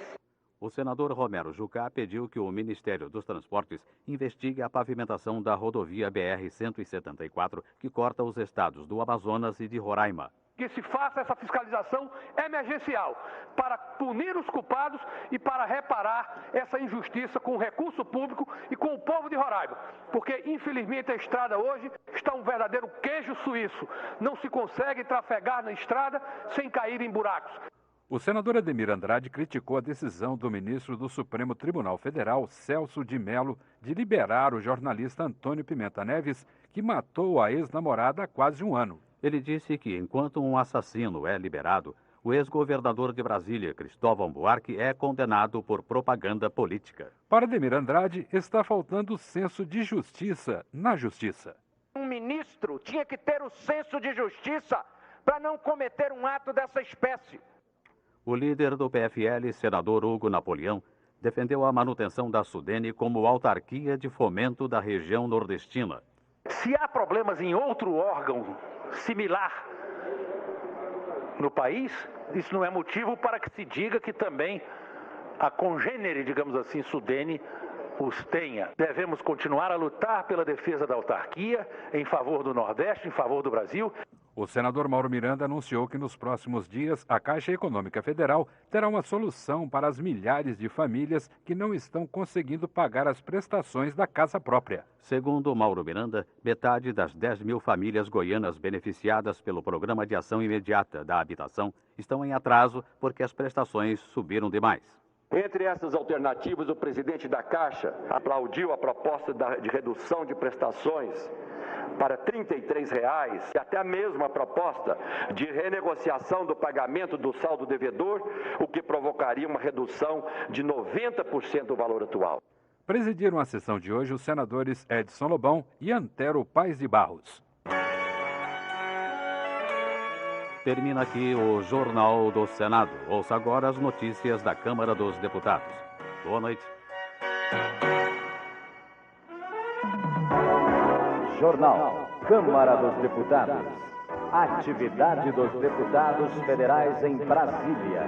O senador Romero Jucá pediu que o Ministério dos Transportes investigue a pavimentação da rodovia BR-174, que corta os estados do Amazonas e de Roraima. Que se faça essa fiscalização emergencial para punir os culpados e para reparar essa injustiça com o recurso público e com o povo de Roraima. Porque, infelizmente, a estrada hoje está um verdadeiro queijo suíço. Não se consegue trafegar na estrada sem cair em buracos. O senador Ademir Andrade criticou a decisão do ministro do Supremo Tribunal Federal, Celso de Mello, de liberar o jornalista Antônio Pimenta Neves, que matou a ex-namorada há quase um ano. Ele disse que, enquanto um assassino é liberado, o ex-governador de Brasília, Cristóvão Buarque, é condenado por propaganda política. Para Ademir Andrade, está faltando senso de justiça na justiça. Um ministro tinha que ter o senso de justiça para não cometer um ato dessa espécie. O líder do PFL, senador Hugo Napoleão, defendeu a manutenção da Sudene como autarquia de fomento da região nordestina. Se há problemas em outro órgão similar no país, isso não é motivo para que se diga que também a congênere, digamos assim, Sudene os tenha. Devemos continuar a lutar pela defesa da autarquia, em favor do Nordeste, em favor do Brasil. O senador Mauro Miranda anunciou que nos próximos dias a Caixa Econômica Federal terá uma solução para as milhares de famílias que não estão conseguindo pagar as prestações da casa própria. Segundo Mauro Miranda, metade das 10 mil famílias goianas beneficiadas pelo Programa de Ação Imediata da Habitação estão em atraso porque as prestações subiram demais. Entre essas alternativas, o presidente da Caixa aplaudiu a proposta de redução de prestações para R$ 33 e até a mesma proposta de renegociação do pagamento do saldo devedor, o que provocaria uma redução de 90% do valor atual. Presidiram a sessão de hoje os senadores Edson Lobão e Antero Paes de Barros. Termina aqui o Jornal do Senado. Ouça agora as notícias da Câmara dos Deputados. Boa noite. Jornal Câmara dos Deputados. Atividade dos deputados federais em Brasília.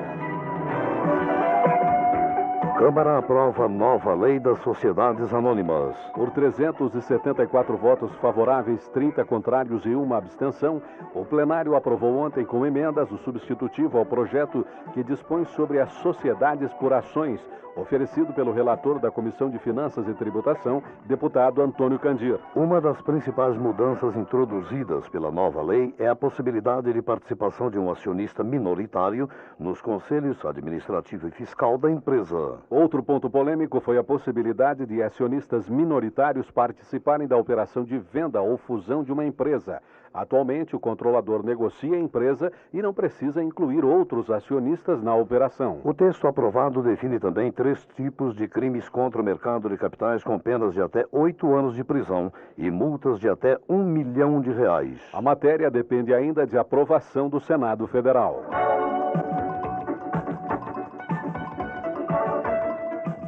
Câmara aprova nova lei das sociedades anônimas. Por 374 votos favoráveis, 30 contrários e uma abstenção, o plenário aprovou ontem com emendas o substitutivo ao projeto que dispõe sobre as sociedades por ações, oferecido pelo relator da Comissão de Finanças e Tributação, deputado Antônio Candir. Uma das principais mudanças introduzidas pela nova lei é a possibilidade de participação de um acionista minoritário nos conselhos administrativo e fiscal da empresa. Outro ponto polêmico foi a possibilidade de acionistas minoritários participarem da operação de venda ou fusão de uma empresa. Atualmente, o controlador negocia a empresa e não precisa incluir outros acionistas na operação. O texto aprovado define também 3 tipos de crimes contra o mercado de capitais com penas de até 8 anos de prisão e multas de até R$ 1 milhão. A matéria depende ainda de aprovação do Senado Federal.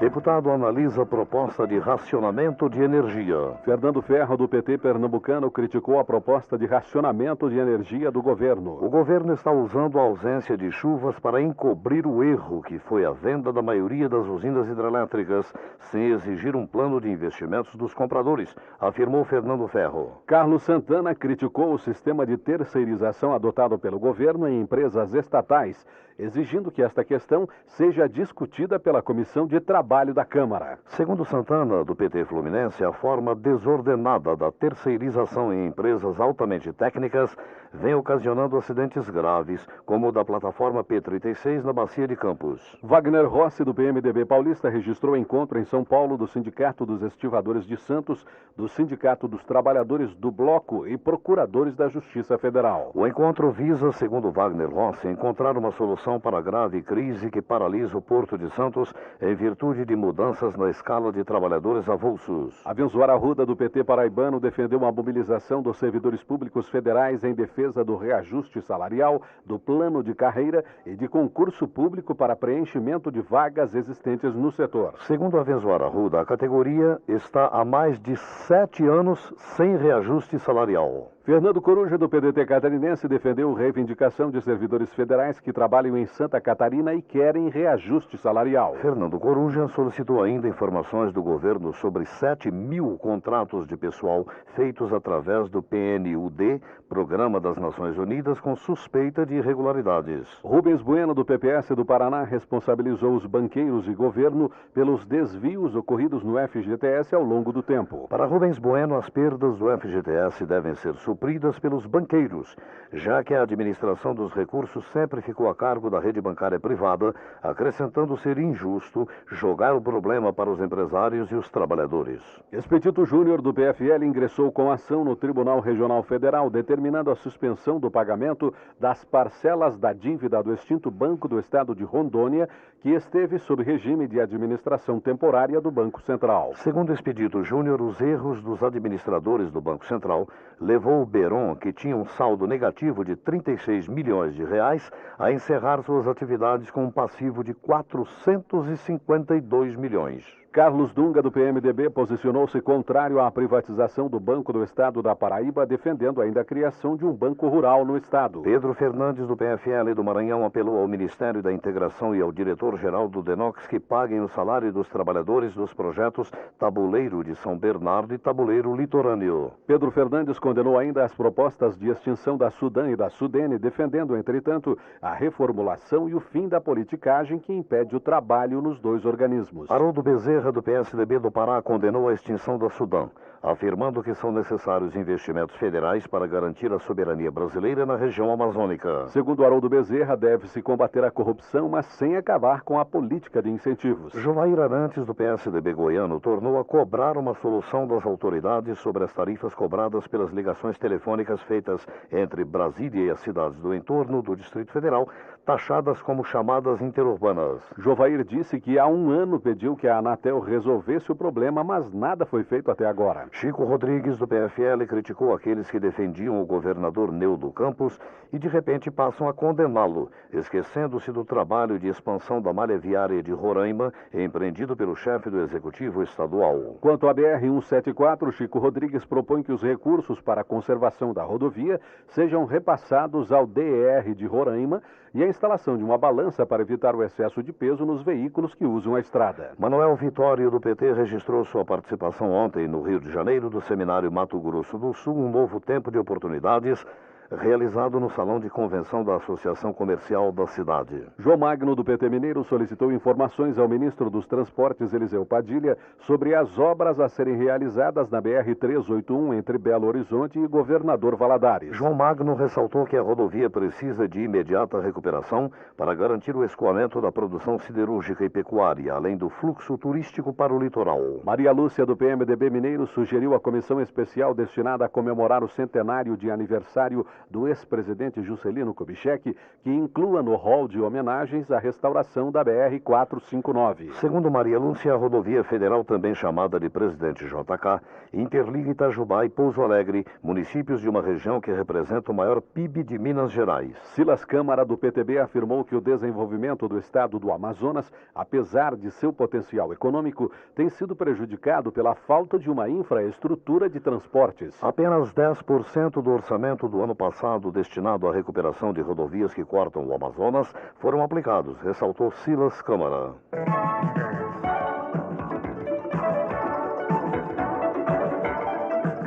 Deputado analisa proposta de racionamento de energia. Fernando Ferro, do PT pernambucano, criticou a proposta de racionamento de energia do governo. O governo está usando a ausência de chuvas para encobrir o erro que foi a venda da maioria das usinas hidrelétricas, sem exigir um plano de investimentos dos compradores, afirmou Fernando Ferro. Carlos Santana criticou o sistema de terceirização adotado pelo governo em empresas estatais, exigindo que esta questão seja discutida pela Comissão de Trabalho da Câmara. Segundo Santana, do PT Fluminense, a forma desordenada da terceirização em empresas altamente técnicas vem ocasionando acidentes graves, como o da plataforma P36 na Bacia de Campos. Wagner Rossi, do PMDB paulista, registrou encontro em São Paulo do Sindicato dos Estivadores de Santos, do Sindicato dos Trabalhadores do Bloco e procuradores da Justiça Federal. O encontro visa, segundo Wagner Rossi, encontrar uma solução para a grave crise que paralisa o Porto de Santos em virtude de mudanças na escala de trabalhadores avulsos. Abençoar Arruda, do PT paraibano, defendeu uma mobilização dos servidores públicos federais em defesa do reajuste salarial, do plano de carreira e de concurso público para preenchimento de vagas existentes no setor. Segundo Abençoar Arruda, a categoria está há mais de 7 anos sem reajuste salarial. Fernando Coruja, do PDT catarinense, defendeu reivindicação de servidores federais que trabalham em Santa Catarina e querem reajuste salarial. Fernando Coruja solicitou ainda informações do governo sobre 7 mil contratos de pessoal feitos através do PNUD, Programa das Nações Unidas, com suspeita de irregularidades. Rubens Bueno, do PPS do Paraná, responsabilizou os banqueiros e governo pelos desvios ocorridos no FGTS ao longo do tempo. Para Rubens Bueno, as perdas do FGTS devem ser supridas pelos banqueiros, já que a administração dos recursos sempre ficou a cargo da rede bancária privada, acrescentando ser injusto jogar o problema para os empresários e os trabalhadores. Expedito Júnior, do PFL, ingressou com ação no Tribunal Regional Federal, determinando a suspensão do pagamento das parcelas da dívida do extinto Banco do Estado de Rondônia, que esteve sob regime de administração temporária do Banco Central. Segundo Expedito Júnior, os erros dos administradores do Banco Central levou o Beron, que tinha um saldo negativo de 36 milhões de reais, a encerrar suas atividades com um passivo de 452 milhões. Carlos Dunga, do PMDB, posicionou-se contrário à privatização do Banco do Estado da Paraíba, defendendo ainda a criação de um banco rural no estado. Pedro Fernandes, do PFL do Maranhão, apelou ao Ministério da Integração e ao diretor-geral do DENOX que paguem o salário dos trabalhadores dos projetos Tabuleiro de São Bernardo e Tabuleiro Litorâneo. Pedro Fernandes condenou ainda ainda as propostas de extinção da Sudan e da Sudene, defendendo, entretanto, a reformulação e o fim da politicagem que impede o trabalho nos dois organismos. Haroldo Bezerra, do PSDB do Pará, condenou a extinção da Sudan, afirmando que são necessários investimentos federais para garantir a soberania brasileira na região amazônica. Segundo Haroldo Bezerra, deve-se combater a corrupção, mas sem acabar com a política de incentivos. Jovair Arantes, do PSDB goiano, tornou a cobrar uma solução das autoridades sobre as tarifas cobradas pelas ligações telefônicas feitas entre Brasília e as cidades do entorno do Distrito Federal, taxadas como chamadas interurbanas. Jovair disse que há um ano pediu que a Anatel resolvesse o problema, mas nada foi feito até agora. Chico Rodrigues, do PFL, criticou aqueles que defendiam o governador Neudo Campos e de repente passam a condená-lo, esquecendo-se do trabalho de expansão da malha viária de Roraima, empreendido pelo chefe do Executivo Estadual. Quanto à BR-174, Chico Rodrigues propõe que os recursos para a conservação da rodovia sejam repassados ao DR de Roraima e a instalação de uma balança para evitar o excesso de peso nos veículos que usam a estrada. Manuel Vitório, do PT, registrou sua participação ontem no Rio de Janeiro do Seminário Mato Grosso do Sul, um novo tempo de oportunidades, realizado no Salão de Convenção da Associação Comercial da cidade. João Magno, do PT Mineiro, solicitou informações ao ministro dos Transportes, Eliseu Padilha, sobre as obras a serem realizadas na BR-381 entre Belo Horizonte e Governador Valadares. João Magno ressaltou que a rodovia precisa de imediata recuperação para garantir o escoamento da produção siderúrgica e pecuária, além do fluxo turístico para o litoral. Maria Lúcia, do PMDB Mineiro, sugeriu à comissão especial destinada a comemorar o centenário de aniversário do ex-presidente Juscelino Kubitschek, que inclua no rol de homenagens a restauração da BR-459. Segundo Maria Lúcia, a rodovia federal, também chamada de Presidente JK, interliga Itajubá e Pouso Alegre, municípios de uma região que representa o maior PIB de Minas Gerais. Silas Câmara, do PTB, afirmou que o desenvolvimento do estado do Amazonas, apesar de seu potencial econômico, tem sido prejudicado pela falta de uma infraestrutura de transportes. Apenas 10% do orçamento do ano passado destinado à recuperação de rodovias que cortam o Amazonas foram aplicados, ressaltou Silas Câmara.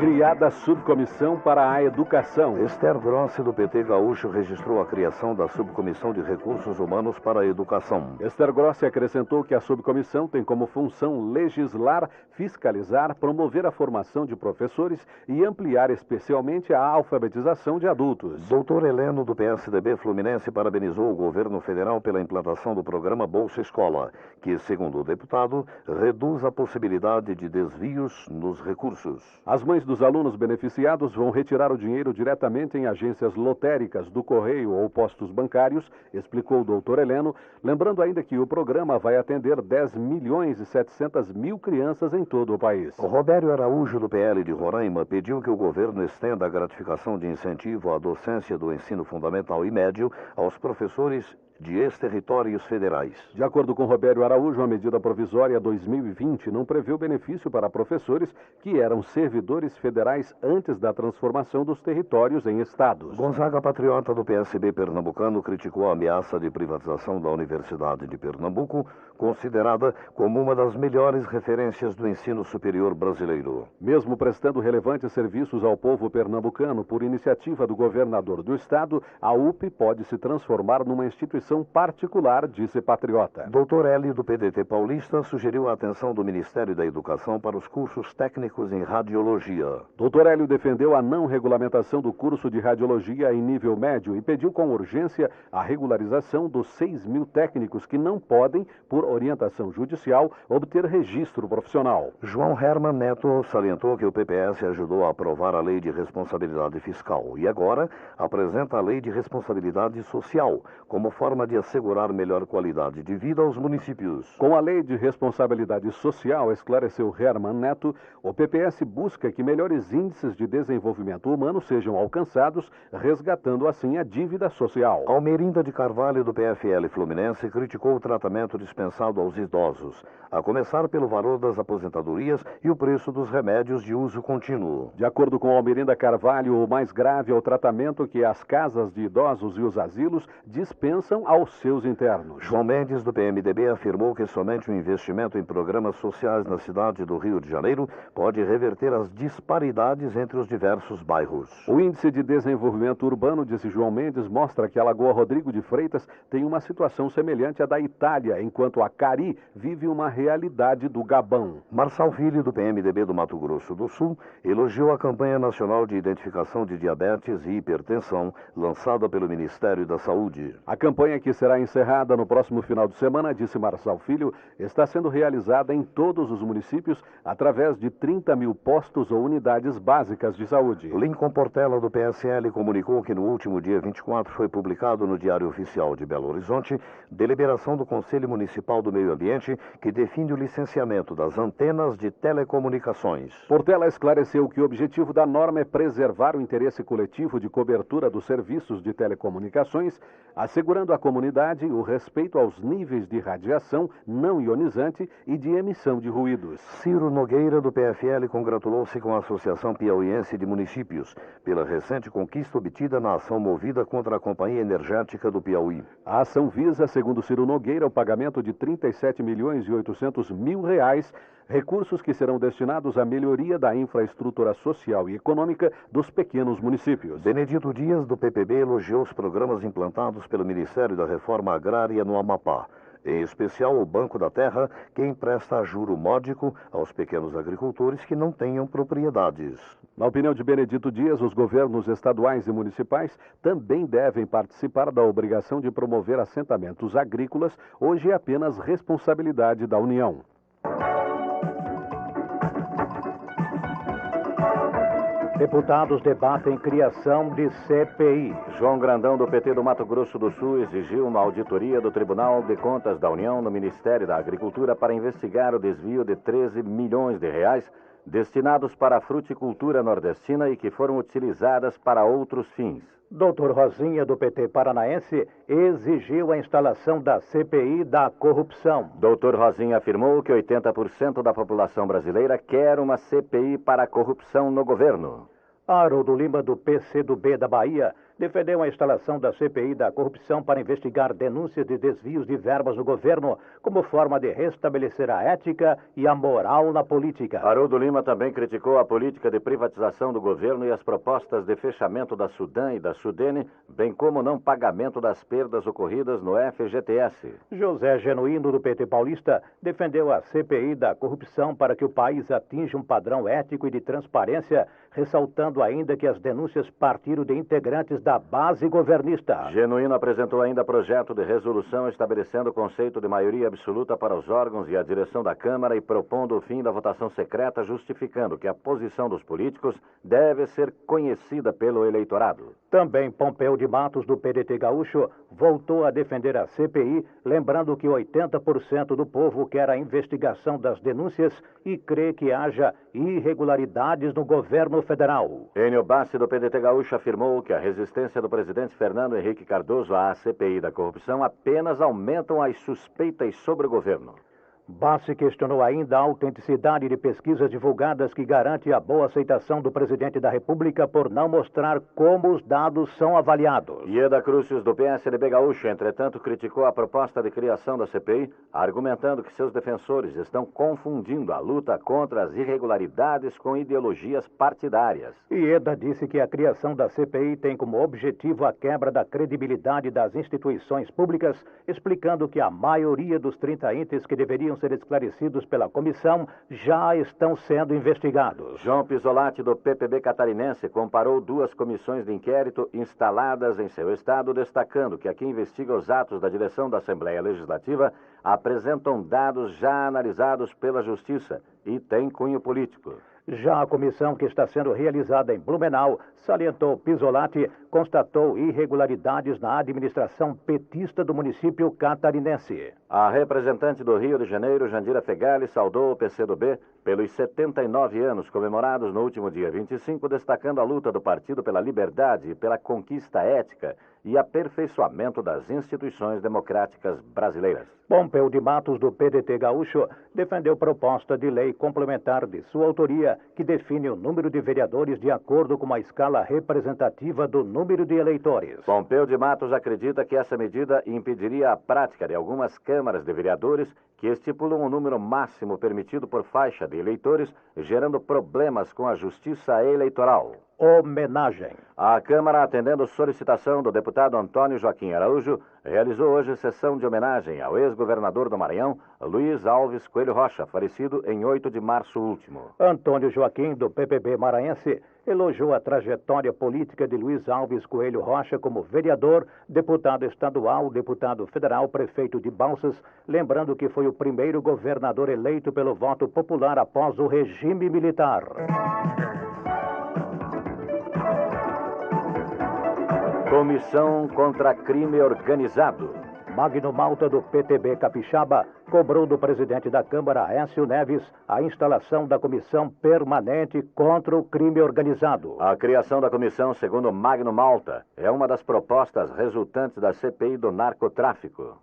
Criada subcomissão para a educação. Esther Grossi, do PT gaúcho, registrou a criação da Subcomissão de Recursos Humanos para a Educação. Esther Grossi acrescentou que a subcomissão tem como função legislar, fiscalizar, promover a formação de professores e ampliar especialmente a alfabetização de adultos. Doutor Heleno, do PSDB Fluminense, parabenizou o governo federal pela implantação do programa Bolsa Escola, que, segundo o deputado, reduz a possibilidade de desvios nos recursos. As mães dos alunos beneficiados vão retirar o dinheiro diretamente em agências lotéricas do Correio ou postos bancários, explicou o doutor Heleno, lembrando ainda que o programa vai atender 10.700.000 crianças em todo o país. Robério Araújo, do PL de Roraima, pediu que o governo estenda a gratificação de incentivo à docência do ensino fundamental e médio aos professores de ex-territórios federais. De acordo com Robério Araújo, a medida provisória 2020 não prevê o benefício para professores que eram servidores federais antes da transformação dos territórios em estados. Gonzaga Patriota, do PSB pernambucano, criticou a ameaça de privatização da Universidade de Pernambuco, considerada como uma das melhores referências do ensino superior brasileiro. Mesmo prestando relevantes serviços ao povo pernambucano por iniciativa do governador do estado, a UP pode se transformar numa instituição particular, disse Patriota. Dr. Hélio, do PDT paulista, sugeriu a atenção do Ministério da Educação para os cursos técnicos em radiologia. Dr. Hélio defendeu a não regulamentação do curso de radiologia em nível médio e pediu com urgência a regularização dos 6.000 técnicos que não podem, por orientação judicial, obter registro profissional. João Herman Neto salientou que o PPS ajudou a aprovar a Lei de Responsabilidade Fiscal e agora apresenta a Lei de Responsabilidade Social como forma de assegurar melhor qualidade de vida aos municípios. Com a Lei de Responsabilidade Social, esclareceu Herman Neto, o PPS busca que melhores índices de desenvolvimento humano sejam alcançados, resgatando assim a dívida social. Almerinda de Carvalho, do PFL Fluminense, criticou o tratamento dispensado aos idosos, a começar pelo valor das aposentadorias e o preço dos remédios de uso contínuo. De acordo com Almerinda Carvalho, o mais grave é o tratamento que as casas de idosos e os asilos dispensam não aos seus internos. João Mendes, do PMDB, afirmou que somente o investimento em programas sociais na cidade do Rio de Janeiro pode reverter as disparidades entre os diversos bairros. O Índice de Desenvolvimento Urbano, disse João Mendes, mostra que a Lagoa Rodrigo de Freitas tem uma situação semelhante à da Itália, enquanto a Cari vive uma realidade do Gabão. Marçal Filho, do PMDB do Mato Grosso do Sul, elogiou a campanha nacional de identificação de diabetes e hipertensão lançada pelo Ministério da Saúde. A campanha, que será encerrada no próximo final de semana, disse Marçal Filho, está sendo realizada em todos os municípios através de 30 mil postos ou unidades básicas de saúde. Lincoln Portela, do PSL, comunicou que no último dia 24 foi publicado no Diário Oficial de Belo Horizonte deliberação do Conselho Municipal do Meio Ambiente que define o licenciamento das antenas de telecomunicações. Portela esclareceu que o objetivo da norma é preservar o interesse coletivo de cobertura dos serviços de telecomunicações, assegurando à comunidade o respeito aos níveis de radiação não ionizante e de emissão de ruídos. Ciro Nogueira, do PFL, congratulou-se com a Associação Piauiense de Municípios pela recente conquista obtida na ação movida contra a Companhia Energética do Piauí. A ação visa, segundo Ciro Nogueira, o pagamento de R$ 37.800.000, recursos que serão destinados à melhoria da infraestrutura social e econômica dos pequenos municípios. Benedito Dias, do PPB, elogiou os programas implantados pelo Ministério da Reforma Agrária no Amapá. Em especial o Banco da Terra, que empresta juro módico aos pequenos agricultores que não tenham propriedades. Na opinião de Benedito Dias, os governos estaduais e municipais também devem participar da obrigação de promover assentamentos agrícolas, hoje é apenas responsabilidade da União. Deputados debatem criação de CPI. João Grandão, do PT do Mato Grosso do Sul, exigiu uma auditoria do Tribunal de Contas da União no Ministério da Agricultura para investigar o desvio de 13 milhões de reais destinados para a fruticultura nordestina e que foram utilizadas para outros fins. Doutor Rosinha, do PT paranaense, exigiu a instalação da CPI da corrupção. Doutor Rosinha afirmou que 80% da população brasileira quer uma CPI para a corrupção no governo. Haroldo Lima, do PCdoB da Bahia, defendeu a instalação da CPI da corrupção para investigar denúncias de desvios de verbas do governo como forma de restabelecer a ética e a moral na política. Haroldo Lima também criticou a política de privatização do governo e as propostas de fechamento da Sudam e da Sudene, bem como o não pagamento das perdas ocorridas no FGTS. José Genuíno, do PT paulista, defendeu a CPI da corrupção para que o país atinja um padrão ético e de transparência, ressaltando ainda que as denúncias partiram de integrantes da base governista. Genuíno apresentou ainda projeto de resolução estabelecendo o conceito de maioria absoluta para os órgãos e a direção da Câmara e propondo o fim da votação secreta, justificando que a posição dos políticos deve ser conhecida pelo eleitorado. Também Pompeu de Matos, do PDT gaúcho, voltou a defender a CPI, lembrando que 80% do povo quer a investigação das denúncias e crê que haja irregularidades no governo federal. Enio Bassi, do PDT gaúcho, afirmou que a resistência do presidente Fernando Henrique Cardoso à CPI da corrupção apenas aumentam as suspeitas sobre o governo. Bassi questionou ainda a autenticidade de pesquisas divulgadas que garante a boa aceitação do presidente da República por não mostrar como os dados são avaliados. Ieda Crucius, do PSDB gaúcho, entretanto, criticou a proposta de criação da CPI, argumentando que seus defensores estão confundindo a luta contra as irregularidades com ideologias partidárias. Ieda disse que a criação da CPI tem como objetivo a quebra da credibilidade das instituições públicas, explicando que a maioria dos 30 índices que deveriam ser esclarecidos pela comissão já estão sendo investigados. João Pisolati, do PPB catarinense, comparou duas comissões de inquérito instaladas em seu estado, destacando que a que investiga os atos da direção da Assembleia Legislativa apresentam dados já analisados pela Justiça e têm cunho político. Já a comissão que está sendo realizada em Blumenau, salientou Pisolati, constatou irregularidades na administração petista do município catarinense. A representante do Rio de Janeiro, Jandira Fegali, saudou o PCdoB pelos 79 anos comemorados no último dia 25, destacando a luta do partido pela liberdade e pela conquista ética e aperfeiçoamento das instituições democráticas brasileiras. Pompeu de Matos, do PDT gaúcho, defendeu proposta de lei complementar de sua autoria que define o número de vereadores de acordo com a escala representativa do número de eleitores. Pompeu de Matos acredita que essa medida impediria a prática de algumas câmaras de vereadores que estipulam o número máximo permitido por faixa de eleitores, gerando problemas com a justiça eleitoral. Homenagem. A Câmara, atendendo solicitação do deputado Antônio Joaquim Araújo, realizou hoje sessão de homenagem ao ex-governador do Maranhão, Luiz Alves Coelho Rocha, falecido em 8 de março último. Antônio Joaquim, do PPB maranhense, elogiou a trajetória política de Luiz Alves Coelho Rocha como vereador, deputado estadual, deputado federal, prefeito de Balsas, lembrando que foi o primeiro governador eleito pelo voto popular após o regime militar. Comissão contra Crime Organizado. Magno Malta, do PTB Capixaba, cobrou do presidente da Câmara, Aécio Neves, a instalação da Comissão Permanente contra o Crime Organizado. A criação da comissão, segundo Magno Malta, é uma das propostas resultantes da CPI do narcotráfico.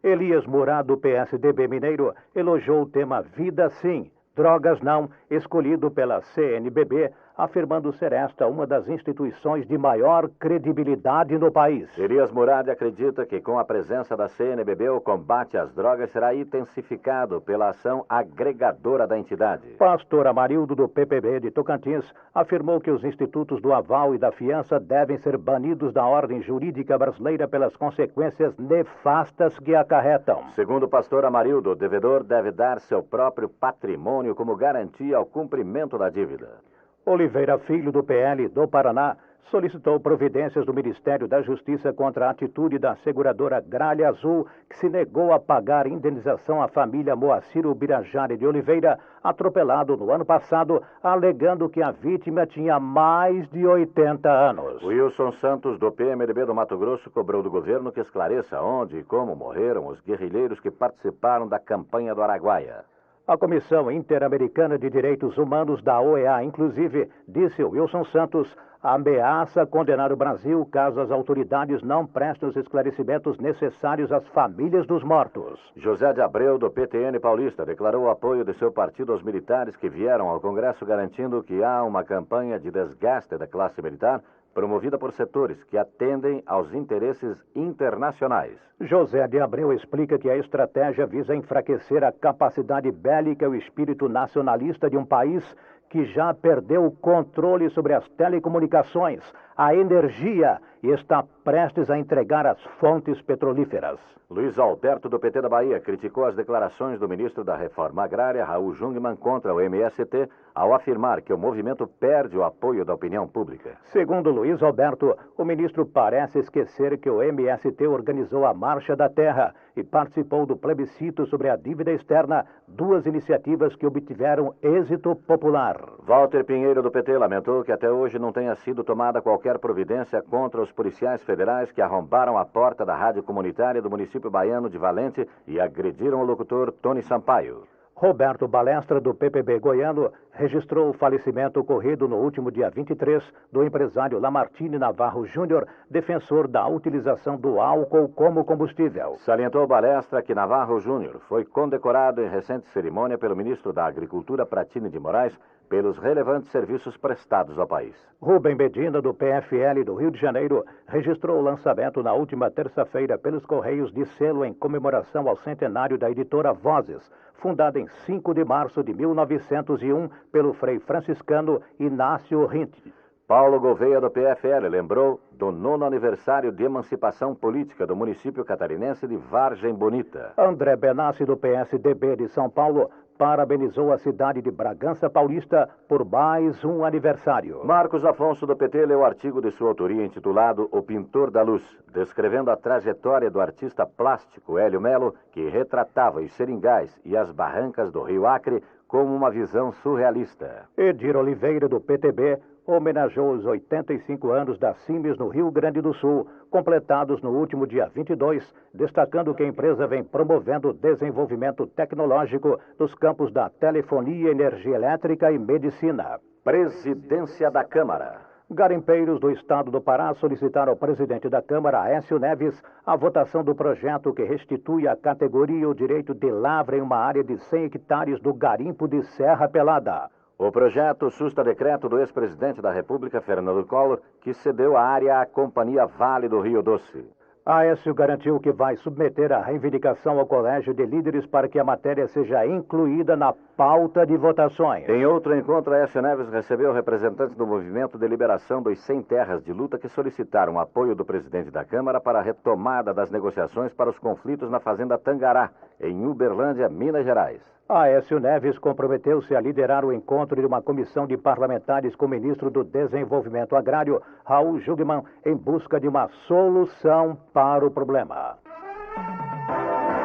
Elias Murá, do PSDB Mineiro, elogiou o tema Vida Sim, Drogas Não, escolhido pela CNBB, afirmando ser esta uma das instituições de maior credibilidade no país. Elias Murad acredita que com a presença da CNBB o combate às drogas será intensificado pela ação agregadora da entidade. Pastor Amarildo, do PPB de Tocantins, afirmou que os institutos do aval e da fiança devem ser banidos da ordem jurídica brasileira pelas consequências nefastas que acarretam. Segundo o pastor Amarildo, o devedor deve dar seu próprio patrimônio como garantia ao cumprimento da dívida. Oliveira Filho, do PL do Paraná, solicitou providências do Ministério da Justiça contra a atitude da seguradora Gralha Azul, que se negou a pagar indenização à família Moacir Birajara de Oliveira, atropelado no ano passado, alegando que a vítima tinha mais de 80 anos. Wilson Santos, do PMDB do Mato Grosso, cobrou do governo que esclareça onde e como morreram os guerrilheiros que participaram da campanha do Araguaia. A Comissão Interamericana de Direitos Humanos da OEA, inclusive, disse Wilson Santos, ameaça condenar o Brasil caso as autoridades não prestem os esclarecimentos necessários às famílias dos mortos. José de Abreu, do PTN Paulista, declarou o apoio de seu partido aos militares que vieram ao Congresso garantindo que há uma campanha de desgaste da classe militar promovida por setores que atendem aos interesses internacionais. José de Abreu explica que a estratégia visa enfraquecer a capacidade bélica e o espírito nacionalista de um país que já perdeu o controle sobre as telecomunicações, a energia e está prestes a entregar as fontes petrolíferas. Luiz Alberto, do PT da Bahia, criticou as declarações do ministro da Reforma Agrária, Raul Jungmann, contra o MST, ao afirmar que o movimento perde o apoio da opinião pública. Segundo Luiz Alberto, o ministro parece esquecer que o MST organizou a Marcha da Terra e participou do plebiscito sobre a dívida externa, duas iniciativas que obtiveram êxito popular. Walter Pinheiro, do PT, lamentou que até hoje não tenha sido tomada qualquer providência contra os policiais federais que arrombaram a porta da rádio comunitária do município baiano de Valente e agrediram o locutor Tony Sampaio. Roberto Balestra, do PPB goiano, registrou o falecimento ocorrido no último dia 23 do empresário Lamartine Navarro Júnior, defensor da utilização do álcool como combustível. Salientou Balestra que Navarro Júnior foi condecorado em recente cerimônia pelo ministro da Agricultura, Pratini de Moraes, pelos relevantes serviços prestados ao país. Rubem Medina, do PFL do Rio de Janeiro, registrou o lançamento na última terça-feira pelos Correios de selo em comemoração ao centenário da editora Vozes, fundada em 5 de março de 1901 pelo frei franciscano Inácio Rinti. Paulo Gouveia, do PFL, lembrou do 9º aniversário de emancipação política do município catarinense de Vargem Bonita. André Benassi, do PSDB de São Paulo, parabenizou a cidade de Bragança Paulista por mais um aniversário. Marcos Afonso, do PT, leu o artigo de sua autoria intitulado O Pintor da Luz, descrevendo a trajetória do artista plástico Hélio Melo, que retratava os seringais e as barrancas do Rio Acre como uma visão surrealista. Edir Oliveira, do PTB, homenageou os 85 anos da Cimes no Rio Grande do Sul, completados no último dia 22, destacando que a empresa vem promovendo o desenvolvimento tecnológico nos campos da telefonia, energia elétrica e medicina. Presidência da Câmara. Garimpeiros do estado do Pará solicitaram ao presidente da Câmara, Aécio Neves, a votação do projeto que restitui à categoria o direito de lavra em uma área de 100 hectares do garimpo de Serra Pelada. O projeto susta decreto do ex-presidente da República, Fernando Collor, que cedeu a área à Companhia Vale do Rio Doce. Aécio garantiu que vai submeter a reivindicação ao Colégio de Líderes para que a matéria seja incluída na pauta de votações. Em outro encontro, Aécio Neves recebeu representantes do movimento de liberação dos 100 terras de luta que solicitaram o apoio do presidente da Câmara para a retomada das negociações para os conflitos na fazenda Tangará, em Uberlândia, Minas Gerais. Aécio Neves comprometeu-se a liderar o encontro de uma comissão de parlamentares com o ministro do Desenvolvimento Agrário, Raul Jungmann, em busca de uma solução para o problema.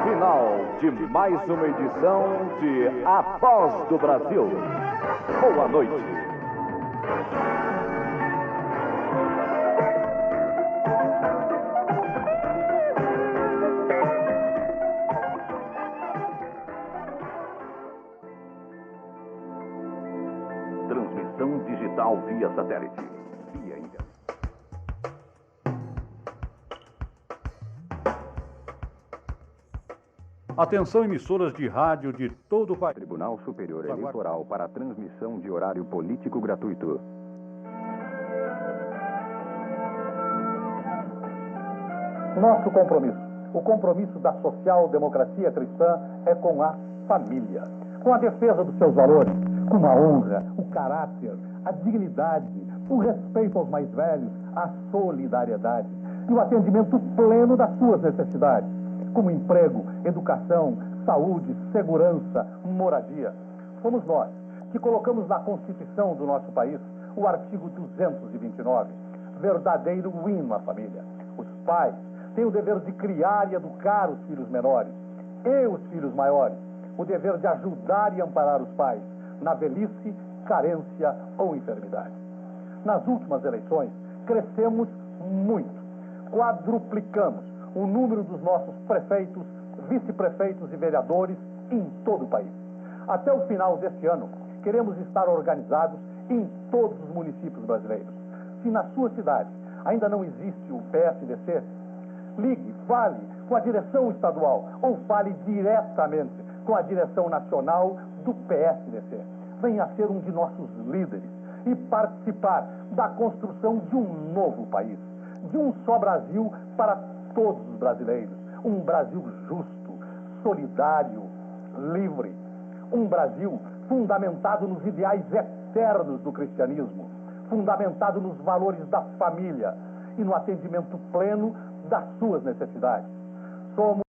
Final de mais uma edição de A Voz do Brasil. Boa noite. Transmissão digital via satélite. Via internet. Atenção, emissoras de rádio de todo o país. Tribunal Superior Eleitoral para a transmissão de horário político gratuito. Nosso compromisso, o compromisso da social-democracia cristã, é com a família, com a defesa dos seus valores, com a honra, o caráter, a dignidade, o respeito aos mais velhos, a solidariedade e o atendimento pleno das suas necessidades, como emprego, educação, saúde, segurança, moradia. Somos nós que colocamos na Constituição do nosso país o artigo 229, verdadeiro hino à família. Os pais têm o dever de criar e educar os filhos menores e os filhos maiores, o dever de ajudar e amparar os pais na velhice, carência ou enfermidade. Nas últimas eleições, crescemos muito, quadruplicamos o número dos nossos prefeitos, vice-prefeitos e vereadores em todo o país. Até o final deste ano, queremos estar organizados em todos os municípios brasileiros. Se na sua cidade ainda não existe o PSDC, ligue, fale com a direção estadual ou fale diretamente com a direção nacional do PSDC. Venha ser um de nossos líderes e participar da construção de um novo país, de um só Brasil para todos os brasileiros, um Brasil justo, solidário, livre, um Brasil fundamentado nos ideais eternos do cristianismo, fundamentado nos valores da família e no atendimento pleno das suas necessidades. Somos